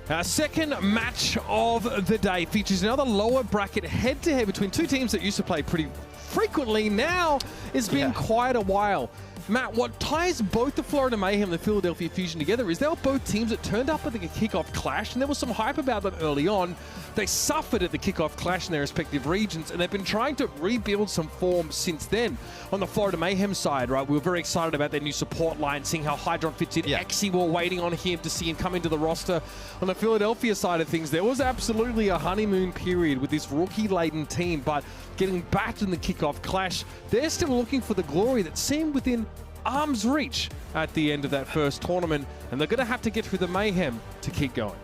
Our second match of the day features another lower bracket head-to-head between two teams that used to play pretty frequently. Now it's been quite a while. Matt, what ties both the Florida Mayhem and the Philadelphia Fusion together is they were both teams that turned up at the kickoff clash, and there was some hype about them early on. They suffered at the kickoff clash in their respective regions, and they've been trying to rebuild some form since then. On the Florida Mayhem side, right, we were very excited about their new support line, seeing how Hydron fits in. Exi, we're waiting on him to see him come into the roster. On the Philadelphia side of things, there was absolutely a honeymoon period with this rookie-laden team, but getting battered in the kickoff clash, they're still looking for the glory that seemed within arm's reach at the end of that first tournament, and they're going to have to get through the Mayhem to keep going.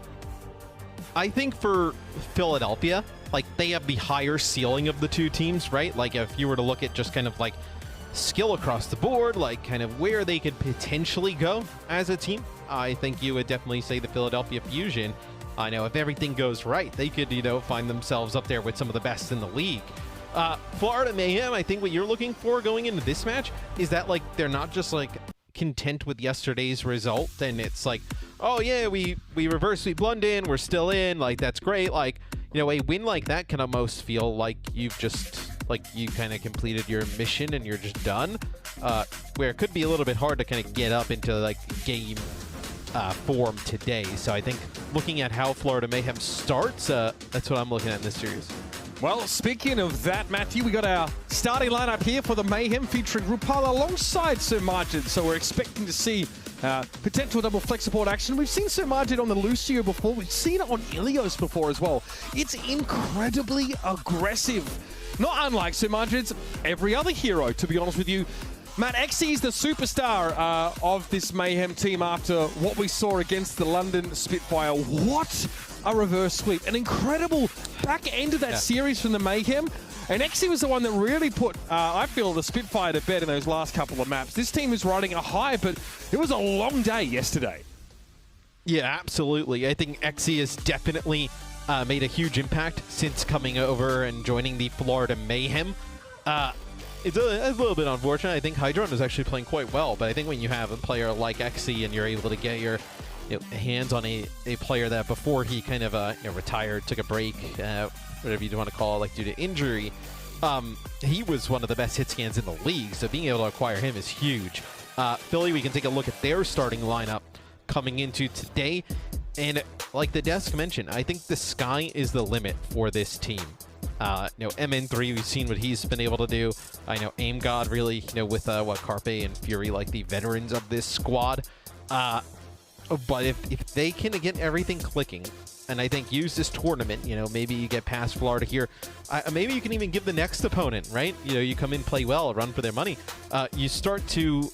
I think for Philadelphia, like, they have the higher ceiling of the two teams, right? Like, if you were to look at just kind of like skill across the board, like kind of where they could potentially go as a team, I think you would definitely say the Philadelphia Fusion. I know if everything goes right, they could, you know, find themselves up there with some of the best in the league. Florida Mayhem, I think what you're looking for going into this match is that, like, they're not just like content with yesterday's result and it's like, oh yeah, we reverse sweep London, we're still in, like, that's great. Like, you know, a win like that can almost feel like you've just, like, you kind of completed your mission and you're just done, where it could be a little bit hard to kind of get up into like game form today. So I think looking at how Florida Mayhem starts, that's what I'm looking at in this series. Well, speaking of that, Matthew, we got our starting lineup here for the Mayhem featuring Rupal alongside Sir Margin. So we're expecting to see potential double flex support action. We've seen Sir Margin on the Lucio before. We've seen it on Ilios before as well. It's incredibly aggressive. Not unlike Sir Margin's every other hero, to be honest with you. Matt, Exi is the superstar of this Mayhem team after what we saw against the London Spitfire. What a reverse sweep. An incredible back end of that series from the Mayhem. And Exi was the one that really put, I feel, the Spitfire to bed in those last couple of maps. This team is riding a high, but it was a long day yesterday. Yeah, absolutely. I think Exi has definitely made a huge impact since coming over and joining the Florida Mayhem. It's a little bit unfortunate. I think Hydron is actually playing quite well, but I think when you have a player like Exi and you're able to get your hands on a player that before he kind of retired, took a break, whatever you want to call it, like due to injury, he was one of the best hit scans in the league, so being able to acquire him is huge. Philly, we can take a look at their starting lineup coming into today, and like the desk mentioned, I think the sky is the limit for this team. You know, MN3, we've seen what he's been able to do. I know Aim God really, you know, with what Carpe and Fury, like the veterans of this squad. But if they can get everything clicking, and I think use this tournament, you know, maybe you get past Florida here. Maybe you can even give the next opponent, right? You know, you come in, play well, run for their money. You start to,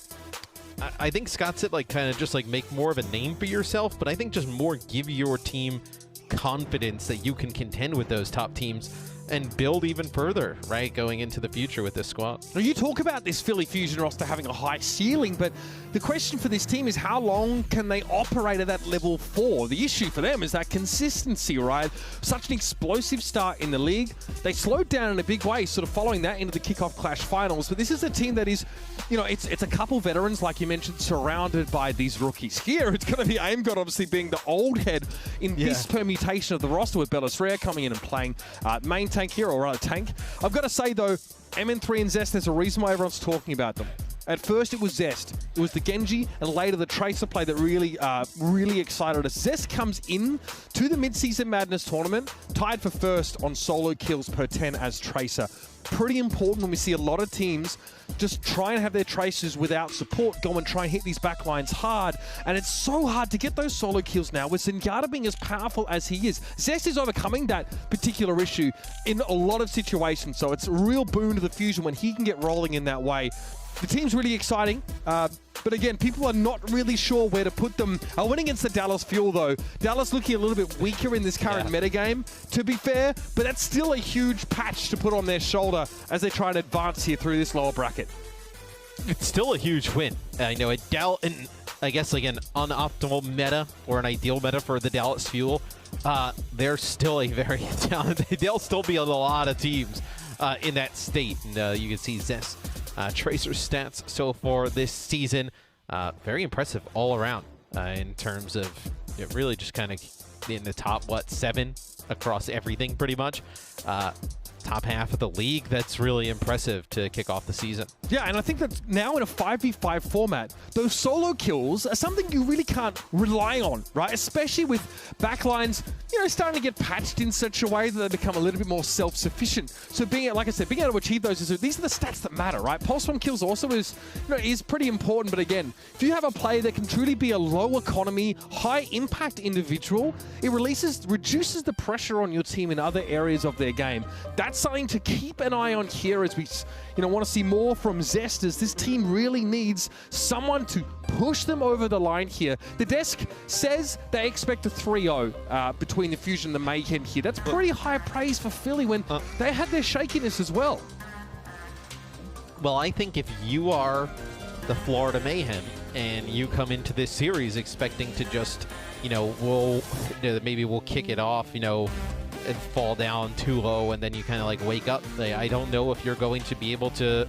I think Scott said, like, kind of just like make more of a name for yourself, but I think just more give your team confidence that you can contend with those top teams and build even further, right, going into the future with this squad. Now, you talk about this Philly Fusion roster having a high ceiling, but the question for this team is how long can they operate at that level 4? The issue for them is that consistency, right? Such an explosive start in the league. They slowed down in a big way, sort of following that into the kickoff clash finals, but this is a team that is, you know, it's a couple veterans, like you mentioned, surrounded by these rookies. Here, it's going to be Aim God obviously being the old head in this permutation of the roster with Bellis Rare coming in and playing main tank here, or rather tank. I've got to say though, MN3 and Zest, there's a reason why everyone's talking about them. At first it was Zest, it was the Genji, and later the Tracer play that really excited us. Zest comes in to the Midseason Madness Tournament, tied for first on solo kills per 10 as Tracer. Pretty important when we see a lot of teams just try and have their Tracers without support go and try and hit these backlines hard. And it's so hard to get those solo kills now with Zenyatta being as powerful as he is. Zest is overcoming that particular issue in a lot of situations, so it's a real boon to the Fusion when he can get rolling in that way. The team's really exciting, but again, people are not really sure where to put them. I went against the Dallas Fuel though. Dallas looking a little bit weaker in this current metagame, to be fair, but that's still a huge patch to put on their shoulder as they try and advance here through this lower bracket. It's still a huge win. I know I guess like an unoptimal meta or an ideal meta for the Dallas Fuel. They're still a very talented, they'll still be on a lot of teams in that state. And you can see Zest Tracer stats so far this season, very impressive all around in terms of really just kind of in the top, what, 7 across everything pretty much. Top half of the league. That's really impressive to kick off the season. Yeah, and I think that now in a 5v5 format, those solo kills are something you really can't rely on, right? Especially with backlines, you know, starting to get patched in such a way that they become a little bit more self-sufficient. So being, like I said, being able to achieve those, these are the stats that matter, right? Pulse 1 kills also is, you know, is pretty important, but again, if you have a player that can truly be a low economy, high impact individual, it reduces the pressure on your team in other areas of their game. That's something to keep an eye on here as we, you know, want to see more from Zest, as this team really needs someone to push them over the line here. The desk says they expect a 3-0 between the Fusion and the Mayhem here. That's pretty high praise for Philly when they had their shakiness as well. Well, I think if you are the Florida Mayhem and you come into this series expecting to just, you know, maybe we'll kick it off, you know, and fall down too low, and then you kind of like wake up. I don't know if you're going to be able to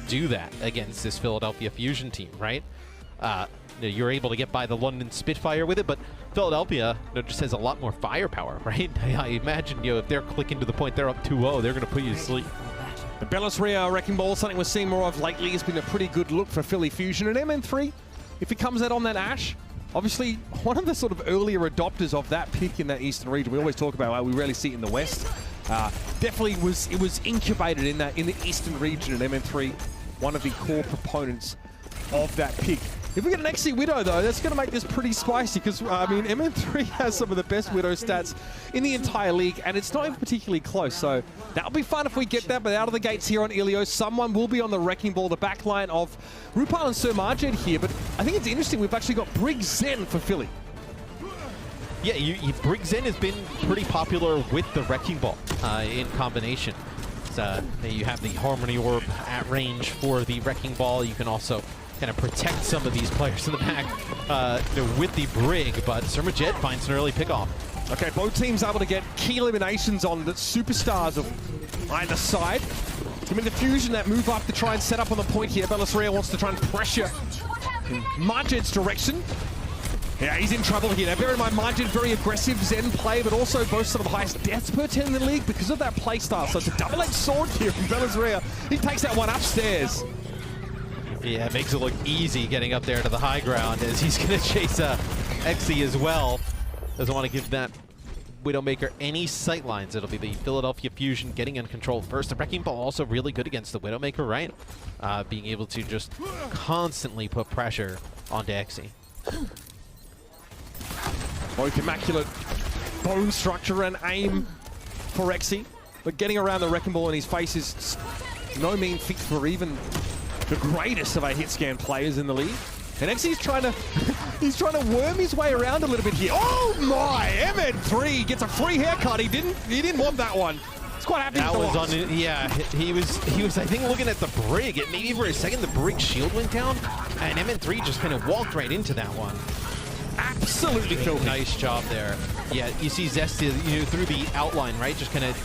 do that against this Philadelphia Fusion team, right? You're able to get by the London Spitfire with it, but Philadelphia, you know, just has a lot more firepower, right? I imagine, you know, if they're clicking to the point they're up 2-0, they're going to put you to sleep. The Bellis Rio Wrecking Ball, something we're seeing more of lately, has been a pretty good look for Philly Fusion. And MN3, if he comes out on that Ash, obviously, one of the sort of earlier adopters of that pick in that Eastern region. We always talk about how we rarely see it in the West. Definitely it was incubated in the Eastern region, and MN3, one of the core proponents of that pick. If we get an XC Widow, though, that's going to make this pretty spicy because, I mean, MN3 has some of the best Widow stats in the entire league, and it's not even particularly close. So that'll be fun if we get that, but out of the gates here on Ilios, someone will be on the Wrecking Ball, the backline of Rupal and Sir Marged here. But I think it's interesting, we've actually got Brig Zen for Philly. Yeah, Brig Zen has been pretty popular with the Wrecking Ball in combination. So you have the Harmony Orb at range for the Wrecking Ball. You can also kind of protect some of these players in the back with the Brig, but Sir Majed finds an early pickoff. Okay, both teams able to get key eliminations on the superstars of either side. I mean, the Fusion that move up to try and set up on the point here. Bellis Rio wants to try and pressure Marged's direction. Yeah, he's in trouble here. Now, bear in mind, Marged, very aggressive Zen play, but also boasts some of the highest deaths per 10 in the league because of that play style. So it's a double-edged sword here from Bellis Rio. He takes that one upstairs. Yeah, it makes it look easy getting up there to the high ground as he's going to chase XE as well. Doesn't want to give that Widowmaker any sightlines. It'll be the Philadelphia Fusion getting in control first. The Wrecking Ball also really good against the Widowmaker, right? Being able to just constantly put pressure onto XE. Both immaculate bone structure and aim for XE, but getting around the Wrecking Ball in his face is no mean feat for even the greatest of our hit scan players in the league. And XE's trying to worm his way around a little bit here. Oh my! MN3 gets a free haircut. He didn't want that one. He's quite happy with the loss. Yeah, he was I think looking at the Brig. Maybe for a second the Brig shield went down, and MN3 just kind of walked right into that one. Absolutely filthy. Nice job there. Yeah, you see Zest, you know, through the outline, right? Just kind of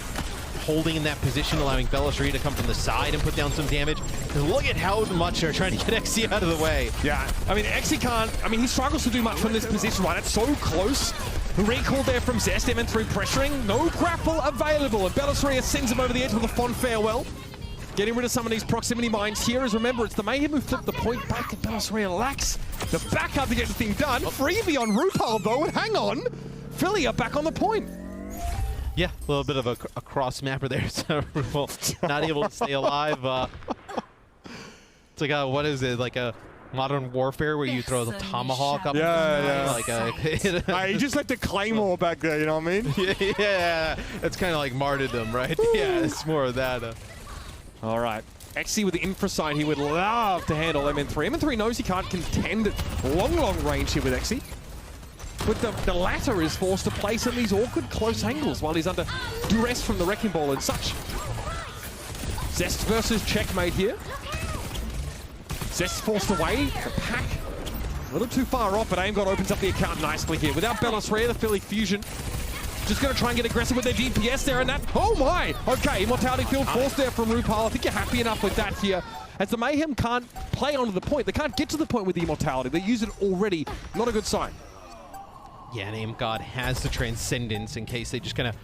holding in that position, allowing Bellis Rio to come from the side and put down some damage. Look at how much they're trying to get XE out of the way. Yeah, I mean, XE can't, I mean, he struggles to do much from this position, right? It's so close. Recall there from Zest, MN3 pressuring. No grapple available, and Bellis Rio sends him over the edge with a fond farewell. Getting rid of some of these proximity mines here, as remember, it's the Mayhem who flipped the point back, and Bellis Rio lacks the backup to get the thing done. Freebie on Rupal, though, and hang on. Philly are back on the point. Yeah, a little bit of a cross mapper there, so not able to stay alive. It's like what is it, like a Modern Warfare where you throw the tomahawk up? Yeah. Like he just left the claymore back there, you know what I mean? Yeah, it's kind of like martyrdom, right? Yeah, it's more of that. All right. XE with the infra sign, he would love to handle MN3. MN3 knows he can't contend at long range here with XE. But the latter is forced to place in these awkward close angles while he's under duress from the Wrecking Ball and such. Zest versus Checkmate here. Zest forced away. The pack a little too far off, but AimGod opens up the account nicely here. Without Bellis Rio, the Philly Fusion just going to try and get aggressive with their DPS there, and that, oh my! Okay, Immortality Field forced there from Rupal. I think you're happy enough with that here. As the Mayhem can't play onto the point. They can't get to the point with the Immortality. They use it already. Not a good sign. Yeah, and Aim God has the Transcendence in case they just kind of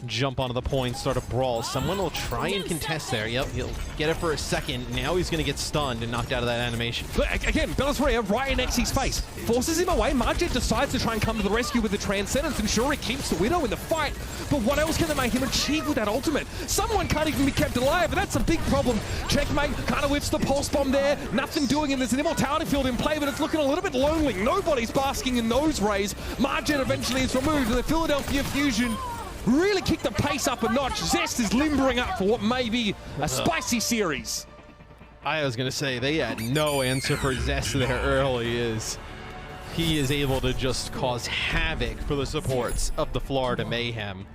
jump onto the point, start a brawl. Someone will try and contest there. Yep, he'll get it for a second. Now he's going to get stunned and knocked out of that animation. But again, Bellisria right in Xy's face. Forces him away. Marjet decides to try and come to the rescue with the Transcendence, and sure, he keeps the Widow in the fight. But what else can they make him achieve with that ultimate? Someone can't even be kept alive, and that's a big problem. Checkmate kind of whiffs the Pulse Bomb there. Nothing doing, and there's an Immortality Field in play, but it's looking a little bit lonely. Nobody's basking in those rays. Marjet eventually is removed, and the Philadelphia Fusion really kicked the pace up a notch. Zest is limbering up for what may be a spicy series. I was going to say, they had no answer for Zest there early. He is able to just cause havoc for the supports of the Florida Mayhem.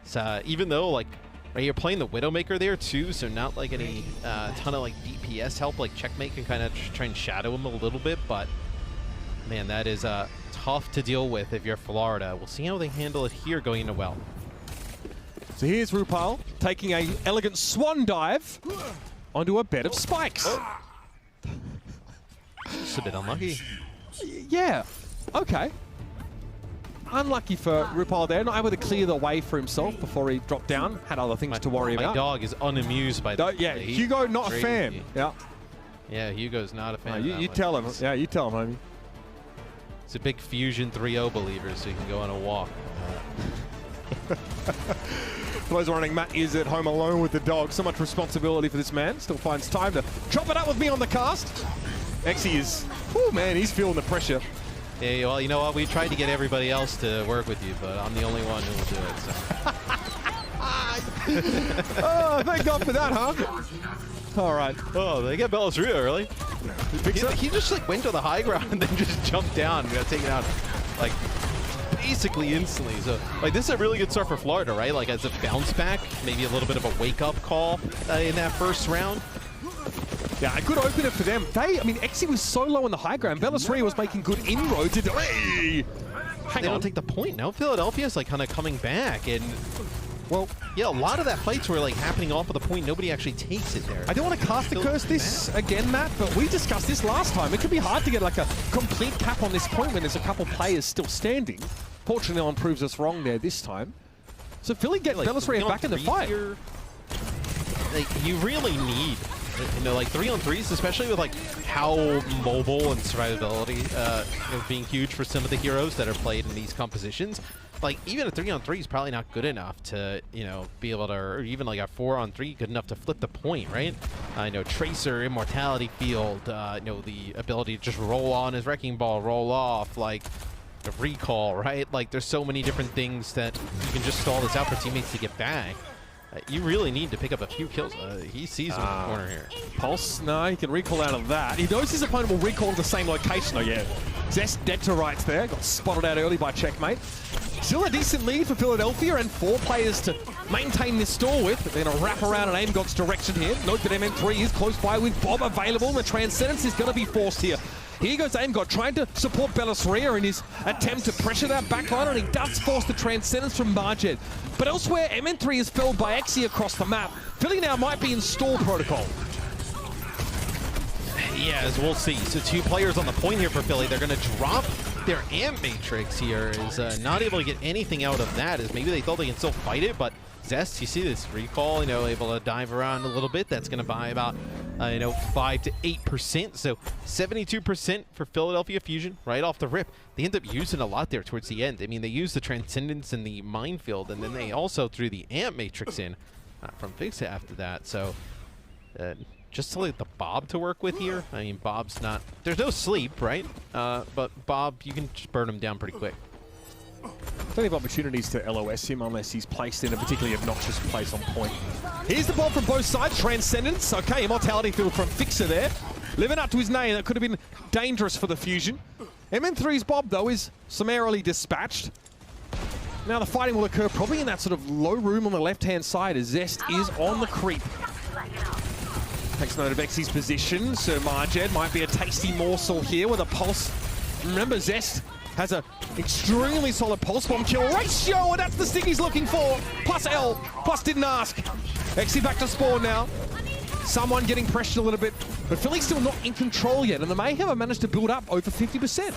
So even though, like, right, you're playing the Widowmaker there too, so not like any ton of like DPS help, like Checkmate can kind of try and shadow him a little bit, but man, that is tough to deal with if you're Florida. We'll see how they handle it here going into well. So here's Rupal taking an elegant swan dive onto a bed of spikes. Oh. It's a bit unlucky. Yeah, okay. Unlucky for Rupal there, not able to clear the way for himself before he dropped down. Had other things to worry about. My dog is unamused by that. Yeah, Hugo, not a fan. Yeah. Yeah, Hugo's not a fan. You tell him. Yeah, you tell him, homie. He's a big Fusion 3.0 believer, so he can go on a walk. For those running, Matt is at home alone with the dog. So much responsibility for this man. Still finds time to chop it up with me on the cast. Xy is, oh man, he's feeling the pressure. Yeah, well, you know what? We tried to get everybody else to work with you, but I'm the only one who will do it. So. Oh, thank God for that, huh? All right. Oh, they get Bellisria early. He just like went to the high ground and then just jumped down and got taken out like basically instantly. So like this is a really good start for Florida, right? Like as a bounce back, maybe a little bit of a wake up call in that first round. Yeah, a good opener for them. I mean, Xy was so low in the high ground. Bellisria was making good inroads into. Hey! They don't take the point now. Philadelphia's like kind of coming back and. Well, yeah, a lot of that fights were like happening off of the point. Nobody actually takes it there. I don't want to cast a curse this again, Matt, but we discussed this last time. It could be hard to get like a complete cap on this point when there's a couple players still standing. Fortunately, one proves us wrong there this time. So Philly get like, Bellisria back in the fight. Like, you really need, you know, like 3-on-3s, especially with like how mobile and survivability being huge for some of the heroes that are played in these compositions. Like, even a 3-on-3 is probably not good enough to, you know, be able to, or even like a 4-on-3 good enough to flip the point, right? I know Tracer, Immortality Field, you know, the ability to just roll on his Wrecking Ball, roll off, like the recall, right? Like, there's so many different things that you can just stall this out for teammates to get back. You really need to pick up a few kills. He sees him in the corner here. Pulse, no, he can recall out of that. He knows his opponent will recall to the same location. Oh, yeah. Zest dead to rights there. Got spotted out early by Checkmate. Still a decent lead for Philadelphia and 4 players to maintain this stall with. They're going to wrap around in Aim God's direction here. Note that MN3 is close by with Bob available. The Transcendence is going to be forced here. Here goes Aim God trying to support Bellisria in his attempt to pressure that backline, and he does force the Transcendence from Marjet. But elsewhere, MN3 is felled by Xy across the map. Philly now might be in stall protocol. Yeah, as we'll see. So 2 players on the point here for Philly. They're going to drop their Amp Matrix here. Is not able to get anything out of that. As maybe they thought they can still fight it, but Zest, you see this recall, you know, able to dive around a little bit. That's going to buy about, you know, 5 to 8%. So 72% for Philadelphia Fusion right off the rip. They end up using a lot there towards the end. I mean, they use the Transcendence and the Minefield, and then they also threw the Amp Matrix in from Fixa after that. So just to let the Bob to work with here. I mean, Bob's not, there's no sleep, right? But Bob, you can just burn him down pretty quick. Plenty of opportunities to LOS him unless he's placed in a particularly obnoxious place on point. Here's the bomb from both sides. Transcendence. Okay, Immortality Field from Fixer there. Living up to his name. That could have been dangerous for the Fusion. MN3's Bob, though, is summarily dispatched. Now the fighting will occur probably in that sort of low room on the left-hand side as Zest is on the creep. Takes note of Xy's position, so Marjet might be a tasty morsel here with a pulse. Remember, Zest has an extremely solid pulse bomb kill ratio, and that's the stick he's looking for. Plus L, plus didn't ask. Xy back to spawn now. Someone getting pressured a little bit, but Philly's still not in control yet, and the Mayhem have managed to build up over 50%.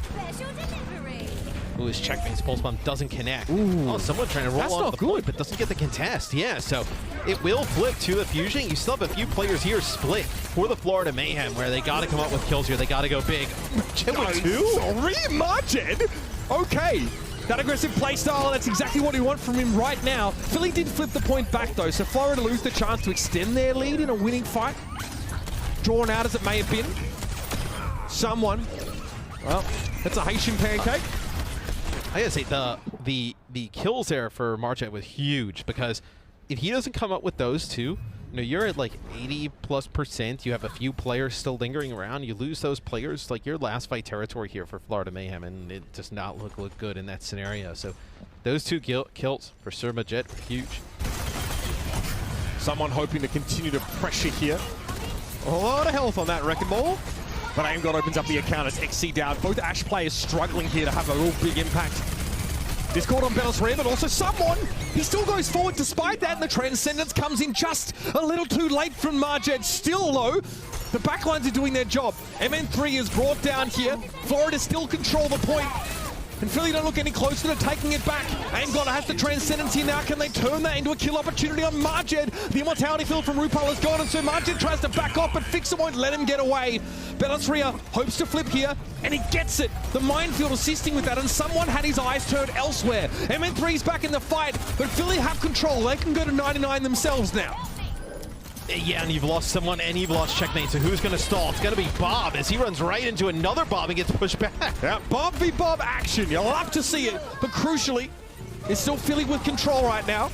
Ooh, his checkmate's pulse bomb doesn't connect. Ooh. Oh, someone trying to roll That's on not the good. point, but doesn't get the contest. Yeah, so it will flip to the Fusion. You still have a few players here split for the Florida Mayhem, where they got to come up with kills here. They got to go big. Sorry, Marged. Okay. That aggressive playstyle, that's exactly what we want from him right now. Philly did flip the point back, though, so Florida lose the chance to extend their lead in a winning fight. Drawn out as it may have been. Someone. Well, that's a Haitian pancake. I gotta say, the kills there for Marged was huge, because if he doesn't come up with those two, you know, you're at like 80+%. You have a few players still lingering around. You lose those players, like your last fight territory here for Florida Mayhem, and it does not look good in that scenario. So those two kills for Sir Majid were huge. Someone hoping to continue to pressure here. A lot of health on that Wrecking Ball. But Aim God opens up the account as XC down. Both Ashe players struggling here to have a real big impact. Discord on Bellisrare, but also someone, he still goes forward despite that, and the Transcendence comes in just a little too late from Marged. Still low. The backlines are doing their job. MN3 is brought down here. Florida still control the point. And Philly don't look any closer to taking it back. Aim God has the Transcendence here now. Can they turn that into a kill opportunity on Marged? The Immortality field from RuPaul is gone, and so Marged tries to back off, but Fixer won't let him get away. Bellisrare hopes to flip here, and he gets it. The minefield assisting with that, and someone had his eyes turned elsewhere. MN3's back in the fight, but Philly have control. They can go to 99 themselves now. Yeah, and you've lost someone, and you've lost checkmate, so who's going to stall? It's going to be Bob, as he runs right into another Bob and gets pushed back. Yeah, Bob v. Bob action. You'll love to see it, but crucially, it's still Philly with control right now.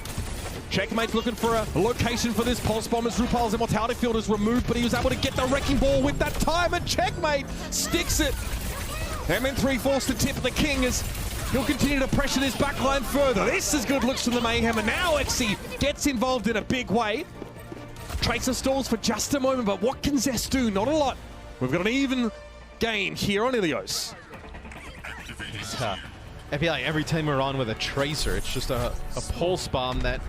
Checkmate's looking for a location for this pulse bomb as RuPaul's Immortality field is removed, but he was able to get the Wrecking Ball with that time, and Checkmate sticks it. MN3 forced to tip the king as he'll continue to pressure this backline further. This is good looks from the Mayhem, and now XC gets involved in a big way. Tracer stalls for just a moment, but what can Zest do? Not a lot. We've got an even game here on Ilios. I feel like every time we're on with a Tracer, it's just a pulse bomb that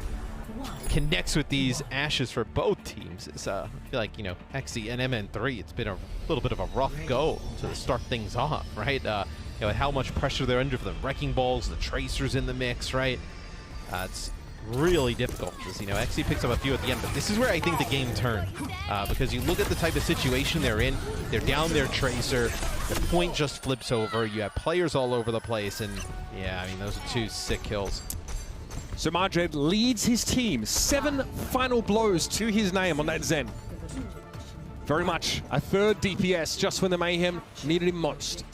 connects with these Ashes for both teams. It's, I feel like, you know, XC and MN3, it's been a little bit of a rough go to start things off, right? You know, how much pressure they're under for the Wrecking Balls, the Tracers in the mix, right? It's really difficult because, you know, XC picks up a few at the end, but this is where I think the game turned, because you look at the type of situation they're in. They're down their Tracer, the point just flips over, you have players all over the place, and yeah, I mean, those are two sick kills. So Marged leads his team, 7 final blows to his name on that Zen. Very much a third DPS just when the Mayhem needed him most.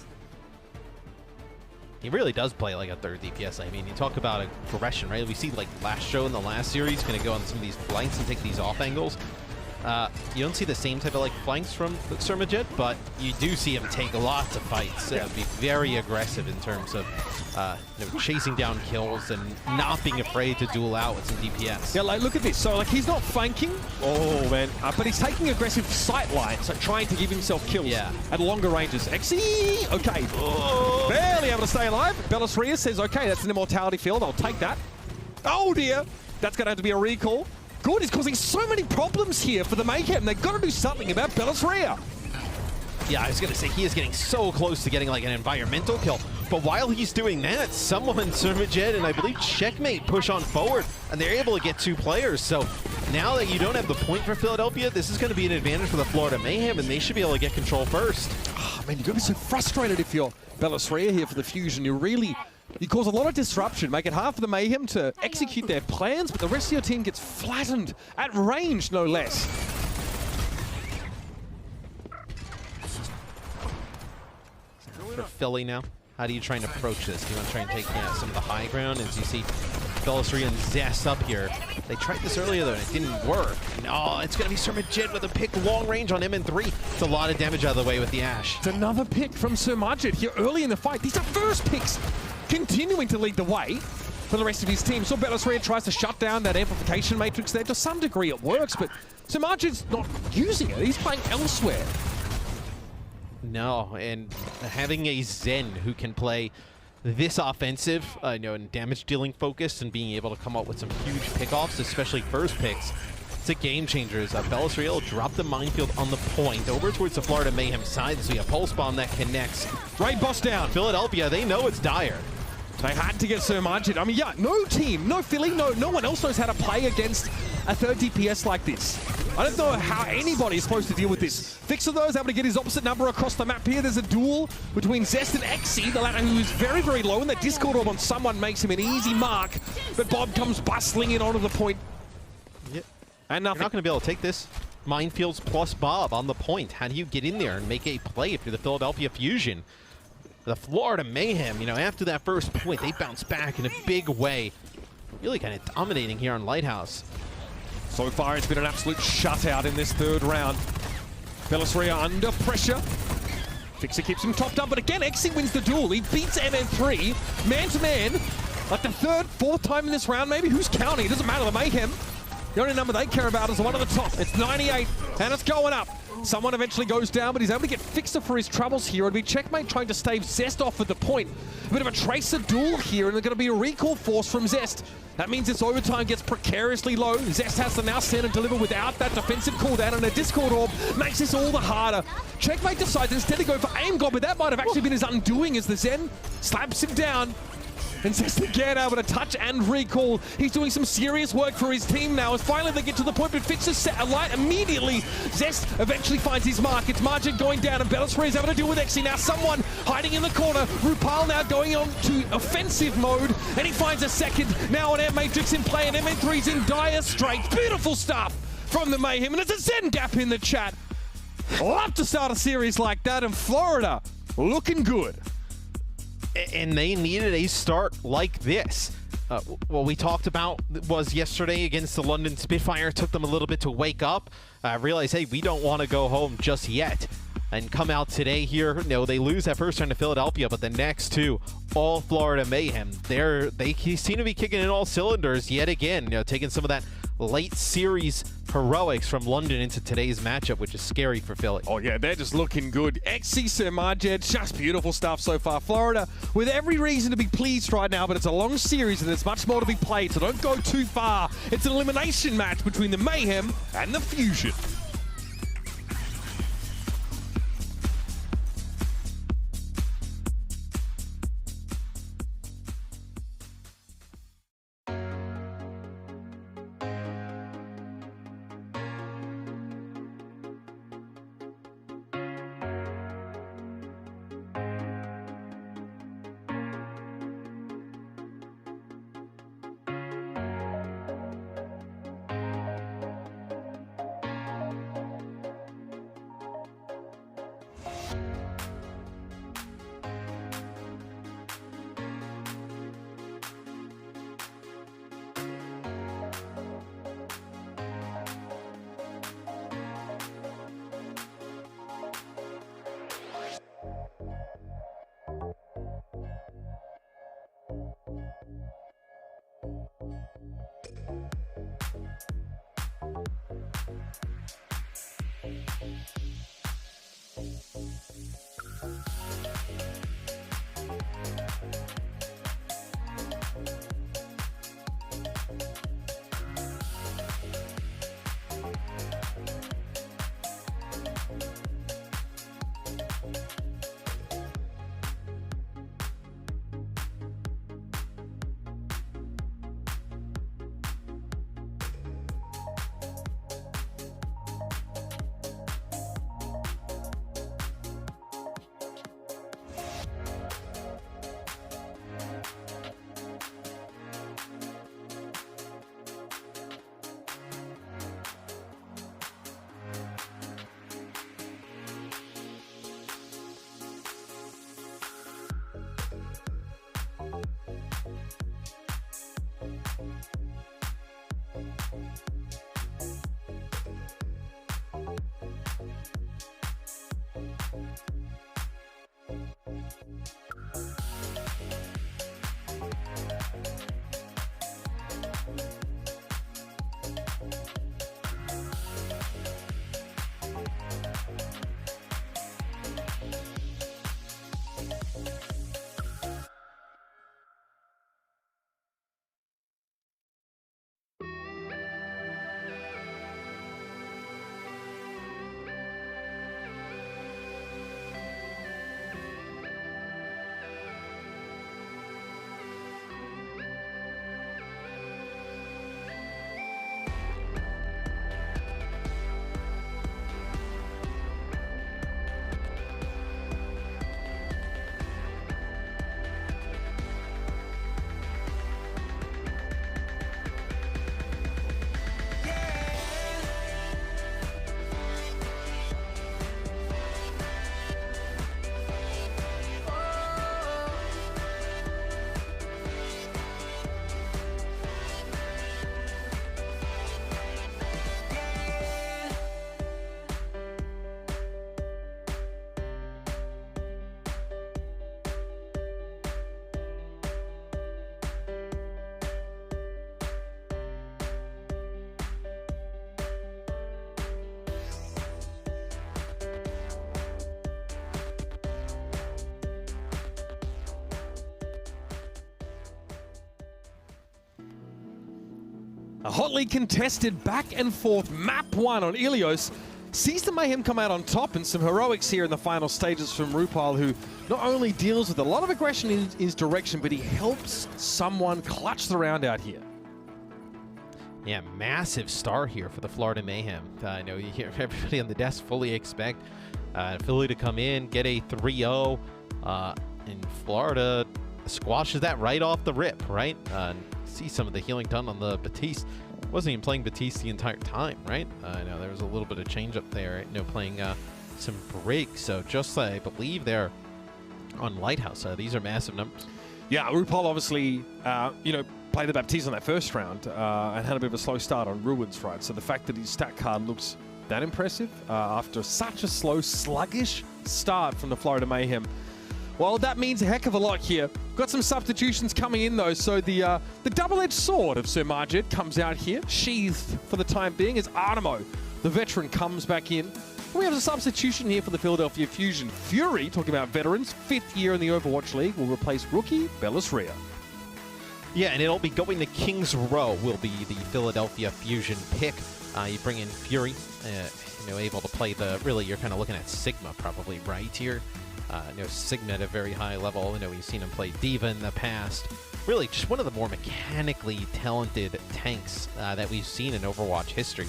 He really does play like a third DPS. I mean, you talk about aggression, right? We see like last show in the last series, going to go on some of these flanks and take these off angles. You don't see the same type of like flanks from Sir Majid, but you do see him take lots of fights. Be very aggressive in terms of you know, chasing down kills and not being afraid to duel out with some DPS. Yeah, like look at this. So like he's not flanking. Oh man, but he's taking aggressive sight lines, so trying to give himself kills at longer ranges. XE, okay, barely able to stay alive. Bellisrare says, okay, that's an Immortality field. I'll take that. Oh dear, that's going to have to be a recall. Good, he's causing so many problems here for the Mayhem. They've got to do something about Bellisrare. Yeah, I was going to say, he is getting so close to getting like an environmental kill. But while he's doing that, someone, Sir Majid, and I believe Checkmate push on forward, and they're able to get 2 players. So now that you don't have the point for Philadelphia, this is going to be an advantage for the Florida Mayhem, and they should be able to get control first. Oh, man, you're going to be so frustrated if you're Bellisrare here for the Fusion. You cause a lot of disruption, make it hard for the Mayhem to execute their plans, but the rest of your team gets flattened at range, no less. For Philly now, how do you try and approach this? Do you want to try and take some of the high ground? As you see Bellisrare and Zest up here. They tried this earlier though, and it didn't work. No, it's going to be Sir Majid with a pick long range on MN3. It's a lot of damage out of the way with the Ashe. It's another pick from Sir Majid here early in the fight. These are first picks, continuing to lead the way for the rest of his team. So Bellisrare tries to shut down that amplification matrix there. To some degree it works, but Sir Majid's not using it. He's playing elsewhere. No, and having a Zen who can play this offensive, you know, and damage dealing focused, and being able to come up with some huge pickoffs, especially first picks, it's a game changer. As Bellisrare will drop the minefield on the point over towards the Florida Mayhem side. So we have Pulse Bomb that connects. Right boss down. Philadelphia, they know it's dire. They had to get Sir Margit. I mean, yeah, no team, no Philly, no one else knows how to play against a third DPS like this. I don't know how anybody is supposed to deal with this. Fixer, though, is able to get his opposite number across the map here. There's a duel between Zest and Xe, the latter who is very, very low, and that Discord orb on someone makes him an easy mark. But Bob comes bustling in onto the point. Yep. And nothing. You're not going to be able to take this. Minefields plus Bob on the point. How do you get in there and make a play if you're the Philadelphia Fusion? The Florida Mayhem, you know, after that first point, they bounce back in a big way. Really kind of dominating here on Lighthouse. So far, it's been an absolute shutout in this third round. Belisria under pressure. Fixer keeps him topped up, but again, Xe wins the duel. He beats MN3, man-to-man. Like the third, fourth time in this round, maybe. Who's counting? It doesn't matter, the Mayhem. The only number they care about is the one at the top. It's 98, and it's going up. Someone eventually goes down, but he's able to get Fixer for his troubles here. It'd be Checkmate trying to stave Zest off at the point. A bit of a Tracer duel here, and there's going to be a recall force from Zest. That means its overtime gets precariously low. Zest has to now stand and deliver without that defensive cooldown, and a Discord orb makes this all the harder. Checkmate decides instead to go for Aim God, but that might have actually been his undoing as the Zen slaps him down. And Zest again able to touch and recall. He's doing some serious work for his team now as finally they get to the point, but Fixer's set alight immediately. Zest eventually finds his mark. It's Margin going down, and Belisria is able to deal with Xe. Now someone hiding in the corner. Rupal now going on to offensive mode, and he finds a second. Now an Air Matrix in play, and MN3's in dire straits. Beautiful stuff from the Mayhem, and there's a Zen gap in the chat. Love to start a series like that, and Florida looking good. And they needed a start like this. What we talked about was yesterday against the London Spitfire. Took them a little bit to wake up. Realize, hey, we don't want to go home just yet. And come out today here. You know, they lose that first round to Philadelphia, but the next two, all Florida Mayhem. They seem to be kicking in all cylinders yet again. You know, taking some of that late series heroics from London into today's matchup, which is scary for Philly. Oh yeah, they're just looking good. Xe, Sir Margit, just beautiful stuff so far. Florida with every reason to be pleased right now, but it's a long series and there's much more to be played, so don't go too far. It's an elimination match between the Mayhem and the Fusion. A hotly contested back and forth map 1 on Ilios sees the Mayhem come out on top, and some heroics here in the final stages from Rupal, who not only deals with a lot of aggression in his direction, but he helps someone clutch the round out here. Yeah, massive star here for the Florida Mayhem. I know you hear everybody on the desk fully expect Philly to come in, get a 3-0, and Florida squashes that right off the rip, right? See some of the healing done on the Batiste. Wasn't even playing Batiste the entire time, right? I know there was a little bit of change up there, you know, playing some Brig. So just I believe they're on Lighthouse. These are massive numbers. Yeah, RuPaul obviously, you know, played the Baptiste on that first round and had a bit of a slow start on Ruins, right? So the fact that his stat card looks that impressive after such a slow, sluggish start from the Florida Mayhem, well, that means a heck of a lot here. Got some substitutions coming in, though, so the double-edged sword of Sir Margit comes out here, sheathed for the time being, as Artemo, the veteran, comes back in. We have a substitution here for the Philadelphia Fusion. Fury, talking about veterans, 5th year in the Overwatch League, will replace rookie Bellis Rhea. Yeah, and it'll be going to King's Row will be the Philadelphia Fusion pick. You bring in Fury, you know, able to play the, really, you're kind of looking at Sigma probably right here. You know, Sigma at a very high level. You know, we've seen him play D.Va in the past. Really, just one of the more mechanically talented tanks that we've seen in Overwatch history.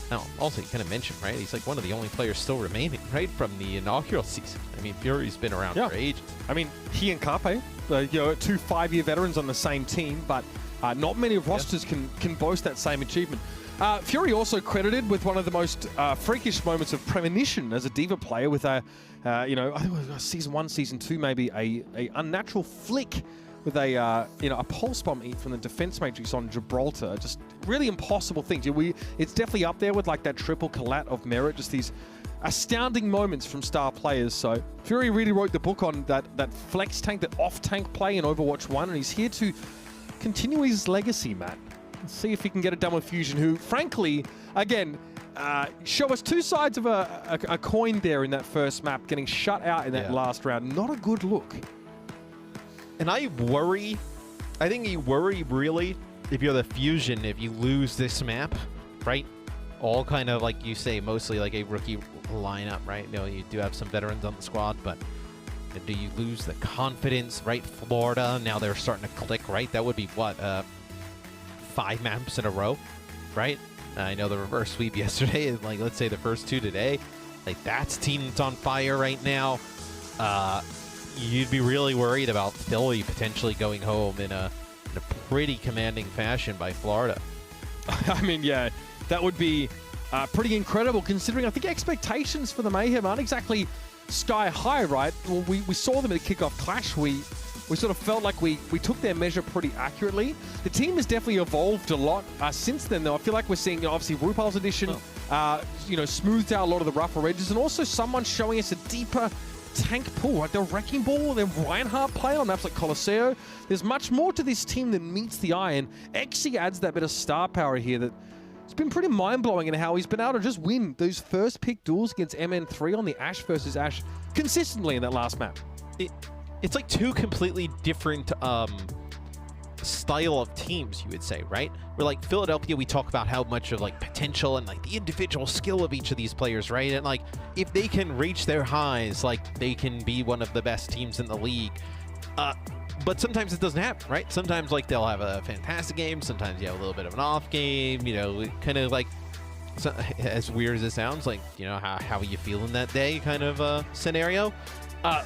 Now, also, you kind of mentioned, right? He's like one of the only players still remaining, right, from the inaugural season. I mean, Fury's been around for ages. I mean, he and Carpe, you know, 2 5-year veterans on the same team, but not many rosters can boast that same achievement. Fury also credited with one of the most freakish moments of premonition as a D.Va player with a, you know, I think it was season 1, season 2, maybe a unnatural flick with a, you know, a pulse bomb eat from the defense matrix on Gibraltar. Just really impossible things. It's definitely up there with like that triple collat of merit. Just these astounding moments from star players. So Fury really wrote the book on that flex tank, that off tank play in Overwatch 1, and he's here to continue his legacy, Matt. See if he can get it done with Fusion, who, frankly, again, show us 2 sides of a coin there in that first map, getting shut out in that last round. Not a good look. And I think you worry, really, if you're the Fusion, if you lose this map, right? All kind of, like you say, mostly like a rookie lineup, right? You know, you do have some veterans on the squad, but do you lose the confidence, right? Florida, now they're starting to click, right? That would be, what, 5 maps in a row, right? I know the reverse sweep yesterday is like, let's say the first 2 today. Like, that's a team that's on fire right now. You'd be really worried about Philly potentially going home in a pretty commanding fashion by Florida. I mean, yeah, that would be pretty incredible, considering I think expectations for the Mayhem aren't exactly sky high, right? Well, we saw them at the kickoff clash. We sort of felt like we took their measure pretty accurately. The team has definitely evolved a lot since then, though. I feel like we're seeing, obviously, Rupal's addition, you know, smoothed out a lot of the rougher edges, and also someone showing us a deeper tank pool, right? The Wrecking Ball, the Reinhardt play on maps like Colosseo. There's much more to this team than meets the eye, and Exi adds that bit of star power here that it's been pretty mind-blowing in how he's been able to just win those first pick duels against MN3 on the Ashe versus Ashe consistently in that last map. It's like 2 completely different style of teams, you would say, right? Where like Philadelphia, we talk about how much of like potential and like the individual skill of each of these players, right? And like if they can reach their highs, like they can be one of the best teams in the league. But sometimes it doesn't happen, right? Sometimes like they'll have a fantastic game, sometimes you have a little bit of an off game, you know, kind of like, so, as weird as it sounds, like, you know, how are you feeling that day kind of scenario.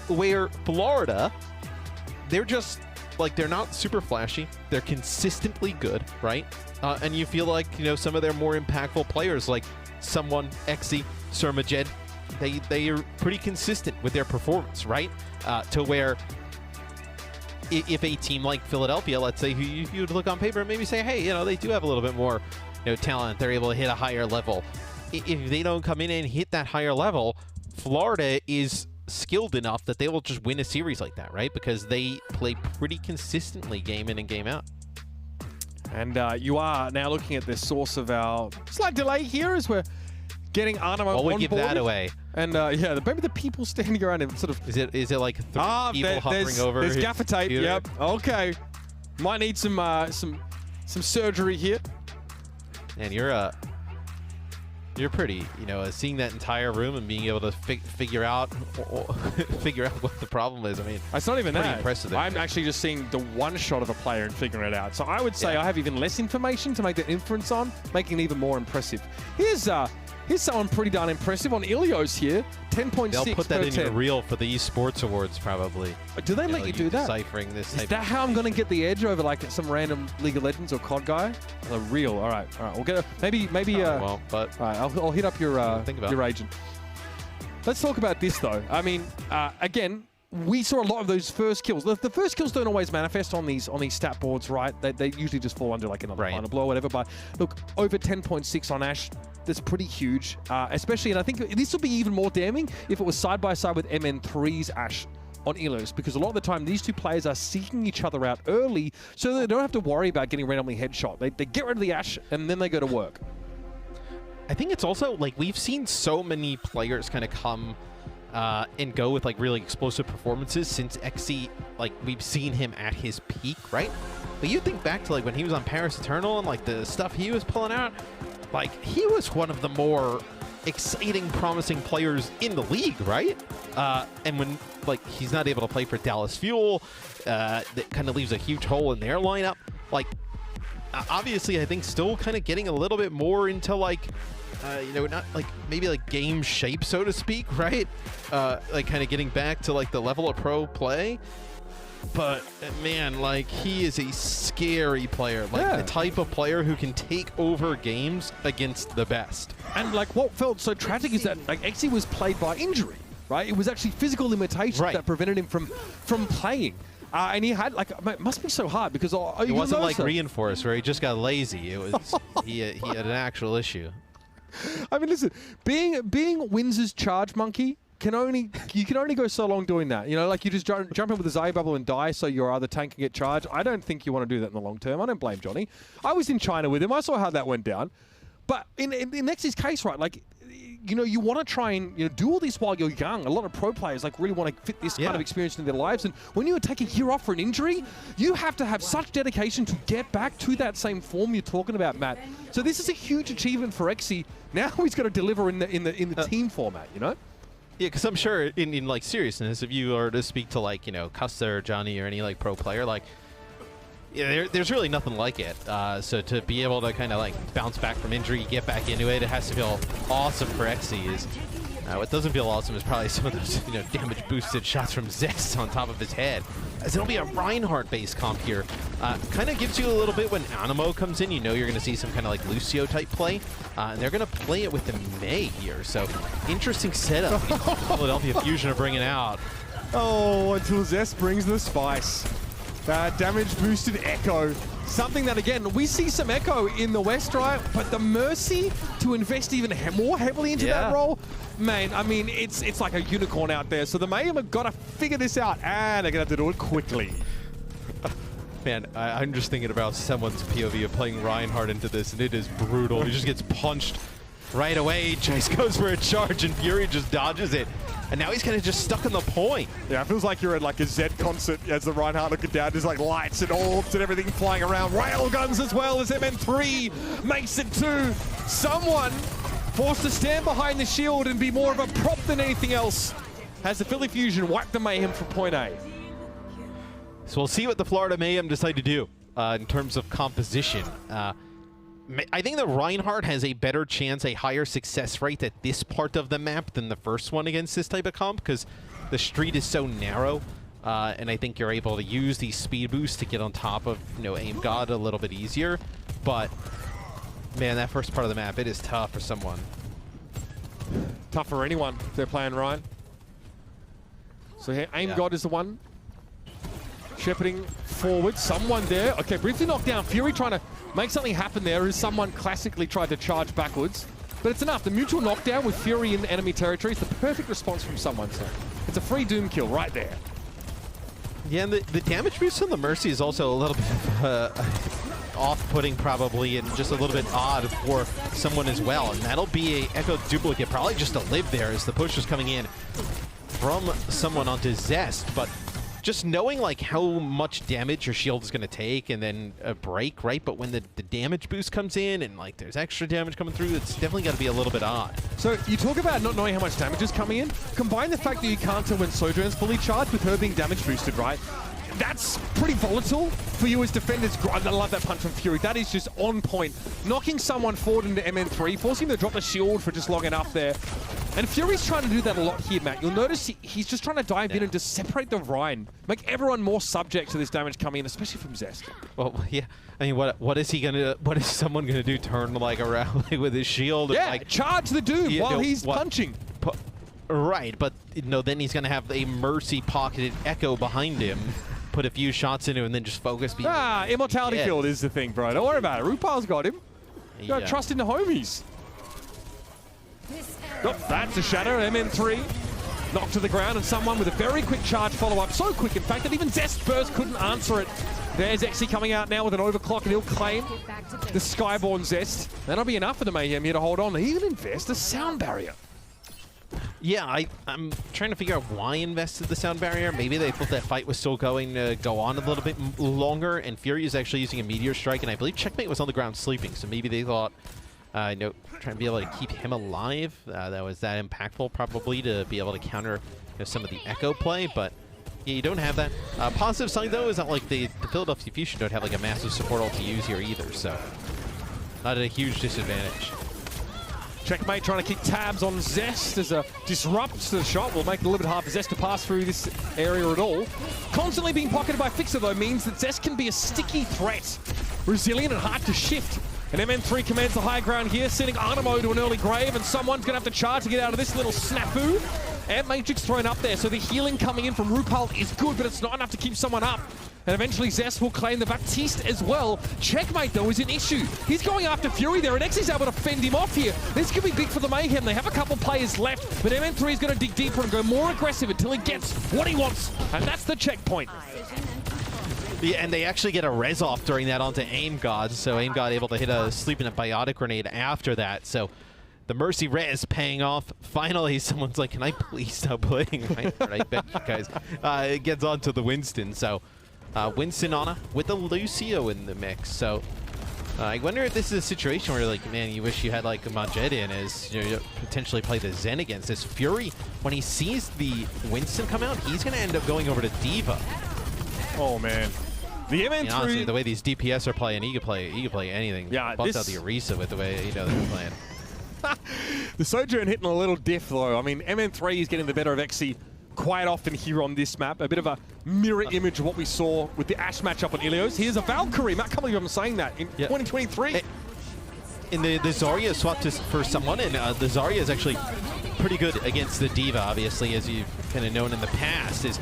Where Florida, they're just like, they're not super flashy, they're consistently good, right? And you feel like, you know, some of their more impactful players, like someone Exi, Surmajed, they are pretty consistent with their performance, right? To where if a team like Philadelphia, let's say, who you would look on paper and maybe say, hey, you know, they do have a little bit more, you know, talent, they're able to hit a higher level. If they don't come in and hit that higher level, Florida is skilled enough that they will just win a series like that, right? Because they play pretty consistently game in and game out. And you are now looking at the source of our slight delay here as we're getting Artemo on we give that away. And yeah, maybe the people standing around him sort of... Is it like 3 people hovering over? There's gaffer tape, yep. Okay. Might need some surgery here. And you're pretty, you know, seeing that entire room and being able to figure out what the problem is. I mean, it's not even pretty that. impressive there. I'm actually just seeing the one shot of a player and figuring it out. So I would say I have even less information to make that inference on, making it even more impressive. Here's someone pretty darn impressive on Ilios here. 10.6. They'll put that in 10. your reel for the Esports Awards, probably. Do they let you do that? Deciphering this type. Is that how I'm going to get the edge over like some random League of Legends or COD guy? A reel. All right. We'll get a, maybe. Well, but all right. I'll hit up your agent. Let's talk about this though. I mean, again, we saw a lot of those first kills. The first kills don't always manifest on these stat boards, right? They usually just fall under like another final blow or whatever. But look, over 10.6 on Ash. That's pretty huge, especially, and I think this will be even more damning if it was side by side with MN3's Ash on Ilios, because a lot of the time these two players are seeking each other out early, so they don't have to worry about getting randomly headshot. They get rid of the Ash and then they go to work. I think it's also like we've seen so many players kind of come and go with like really explosive performances since XC. Like we've seen him at his peak, right? But you think back to like when he was on Paris Eternal and like the stuff he was pulling out. Like, he was one of the more exciting, promising players in the league, right? And when, like, he's not able to play for Dallas Fuel, that kind of leaves a huge hole in their lineup. Like, obviously, I think still kind of getting a little bit more into, like, you know, not, like, maybe, like, game shape, so to speak, right? Like, kind of getting back to, like, the level of pro play. But, man, like, he is a scary player. Like, the type of player who can take over games against the best. And, like, what felt so tragic is that, like, XC was played by injury, right? It was actually physical limitations that prevented him from playing. And he had, like, it must be so hard because... it wasn't like Reinforce where he just got lazy. It was, he had an actual issue. I mean, listen, being Windsor's charge monkey... you can only go so long doing that. You know, like you just jump in with a Zaya bubble and die so your other tank can get charged. I don't think you want to do that in the long term. I don't blame Johnny. I was in China with him. I saw how that went down. But in Nex's case, right, like, you know, you want to try and do all this while you're young. A lot of pro players like really want to fit this kind of experience into their lives. And when you take a year off for an injury, you have to have such dedication to get back to that same form you're talking about, Matt. So this is a huge achievement for XC. Now he's got to deliver in the team format, you know? Yeah, because I'm sure in like seriousness, if you are to speak to like, you know, Custer or Johnny or any like pro player, like, yeah, there's really nothing like it. So to be able to kind of like bounce back from injury, get back into it, it has to feel awesome for XC. What doesn't feel awesome is probably some of those, you know, damage boosted shots from Zest on top of his head. As it'll be a Reinhardt-based comp here. Kind of gives you a little bit when Animo comes in. You know you're going to see some kind of like Lucio-type play. And they're going to play it with the May here. So interesting setup. Philadelphia Fusion are bringing out. Oh, until Zest brings the spice. Damage boosted Echo. Something that, again, we see some Echo in the West, right? But the Mercy to invest even more heavily into that role, man, I mean, it's like a unicorn out there. So the Mayhem have got to figure this out, and they're going to have to do it quickly. Man, I'm just thinking about someone's POV of playing Reinhardt into this, and it is brutal. He just gets punched right away. Chase goes for a charge, and Fury just dodges it. And now he's kind of just stuck in the point. Yeah, it feels like you're at like a Zed concert as the Reinhardt looking down. There's like lights and orbs and everything flying around. Railguns as well as MN3 makes it 2. Someone forced to stand behind the shield and be more of a prop than anything else. Has the Philly Fusion wiped the Mayhem from point A. So we'll see what the Florida Mayhem decide to do in terms of composition. I think that Reinhardt has a better chance, a higher success rate at this part of the map than the first one against this type of comp, because the street is so narrow, and I think you're able to use these speed boosts to get on top of, you know, Aim God a little bit easier. But man, that first part of the map, it is tough for someone. Tough for anyone if they're playing right. So here, Aim God is the one shepherding forward. Someone there. Okay, briefly knocked down. Fury trying to make something happen there as someone classically tried to charge backwards. But it's enough. The mutual knockdown with Fury in enemy territory is the perfect response from someone. So it's a free Doom kill right there. Yeah, and the damage boost on the Mercy is also a little bit off-putting probably, and just a little bit odd for someone as well. And that'll be a Echo duplicate, probably just to live there as the push is coming in from someone onto Zest. But just knowing like how much damage your shield is going to take and then a break, right? But when the damage boost comes in and like there's extra damage coming through, it's definitely got to be a little bit odd. So you talk about not knowing how much damage is coming in. Combine the fact that you can't tell when Sojourn's fully charged with her being damage boosted, right? That's pretty volatile for you as defenders. I love that punch from Fury. That is just on point. Knocking someone forward into MN3, forcing them to drop the shield for just long enough there. And Fury's trying to do that a lot here, Matt. You'll notice he's just trying to dive in and just separate the Rhine. Make everyone more subject to this damage coming in, especially from Zest. Well, yeah. I mean, what is he gonna? What is someone gonna do? Turn like around like, with his shield? Yeah, and, like, charge the dude while he's punching. Right, but then he's gonna have a Mercy pocketed Echo behind him. Put a few shots into it and then just focus. Immortality field is the thing, bro. Don't worry about it. Rupal's got him. You gotta trust in the homies. Oh, that's a shatter. MN3 knocked to the ground, and someone with a very quick charge follow-up. So quick, in fact, that even Zest burst couldn't answer it. There's Exi coming out now with an overclock, and he'll claim the Skyborn Zest. That'll be enough for the Mayhem here to hold on. He can invest a sound barrier. Yeah, I'm trying to figure out why invested the sound barrier. Maybe they thought that fight was still going to go on a little bit longer, and Fury is actually using a Meteor Strike, and I believe Checkmate was on the ground sleeping, so maybe they thought, trying to be able to keep him alive. That was that impactful, probably, to be able to counter some of the Echo play, but yeah, you don't have that. Positive side, though, is that like the Philadelphia Fusion don't have like a massive support ult to use here either, so not a huge disadvantage. Checkmate trying to keep tabs on Zest as a disrupt to the shot will make it a little bit hard for Zest to pass through this area at all. Constantly being pocketed by Fixer, though, means that Zest can be a sticky threat. Resilient and hard to shift. And MN3 commands the high ground here, sending Animo to an early grave, and someone's going to have to charge to get out of this little snafu. And Matrix thrown up there, so the healing coming in from Rupal is good, but it's not enough to keep someone up. And eventually Zest will claim the Baptiste as well. Checkmate, though, is an issue. He's going after Fury there, and Xy's able to fend him off here. This could be big for the Mayhem. They have a couple players left, but MN3 is going to dig deeper and go more aggressive until he gets what he wants, and that's the checkpoint. Yeah, and they actually get a res off during that onto Aim God, so Aim God able to hit a sleep in a biotic grenade after that, so the Mercy res paying off. Finally, someone's like, can I please stop playing? I bet you guys. It gets onto the Winston, so Winston Ana with the Lucio in the mix, so I wonder if this is a situation where, like, man, you wish you had like a Majed in as you potentially play the Zen against this. Fury, when he sees the Winston come out, he's going to end up going over to D.Va. Oh, man. The MN3... honestly, the way these DPS are playing, he could play anything. Yeah, bust out the Orisa with the way they're playing. The Sojourn hitting a little diff, though. I mean, MN3 is getting the better of Exi quite often here on this map. A bit of a mirror image of what we saw with the Ashe matchup on Ilios. Here's a Valkyrie. Matt, I can't believe I'm saying that. In 2023. In the Zarya swapped for someone, and the Zarya is actually pretty good against the D.Va, obviously, as you've kind of known in the past. Is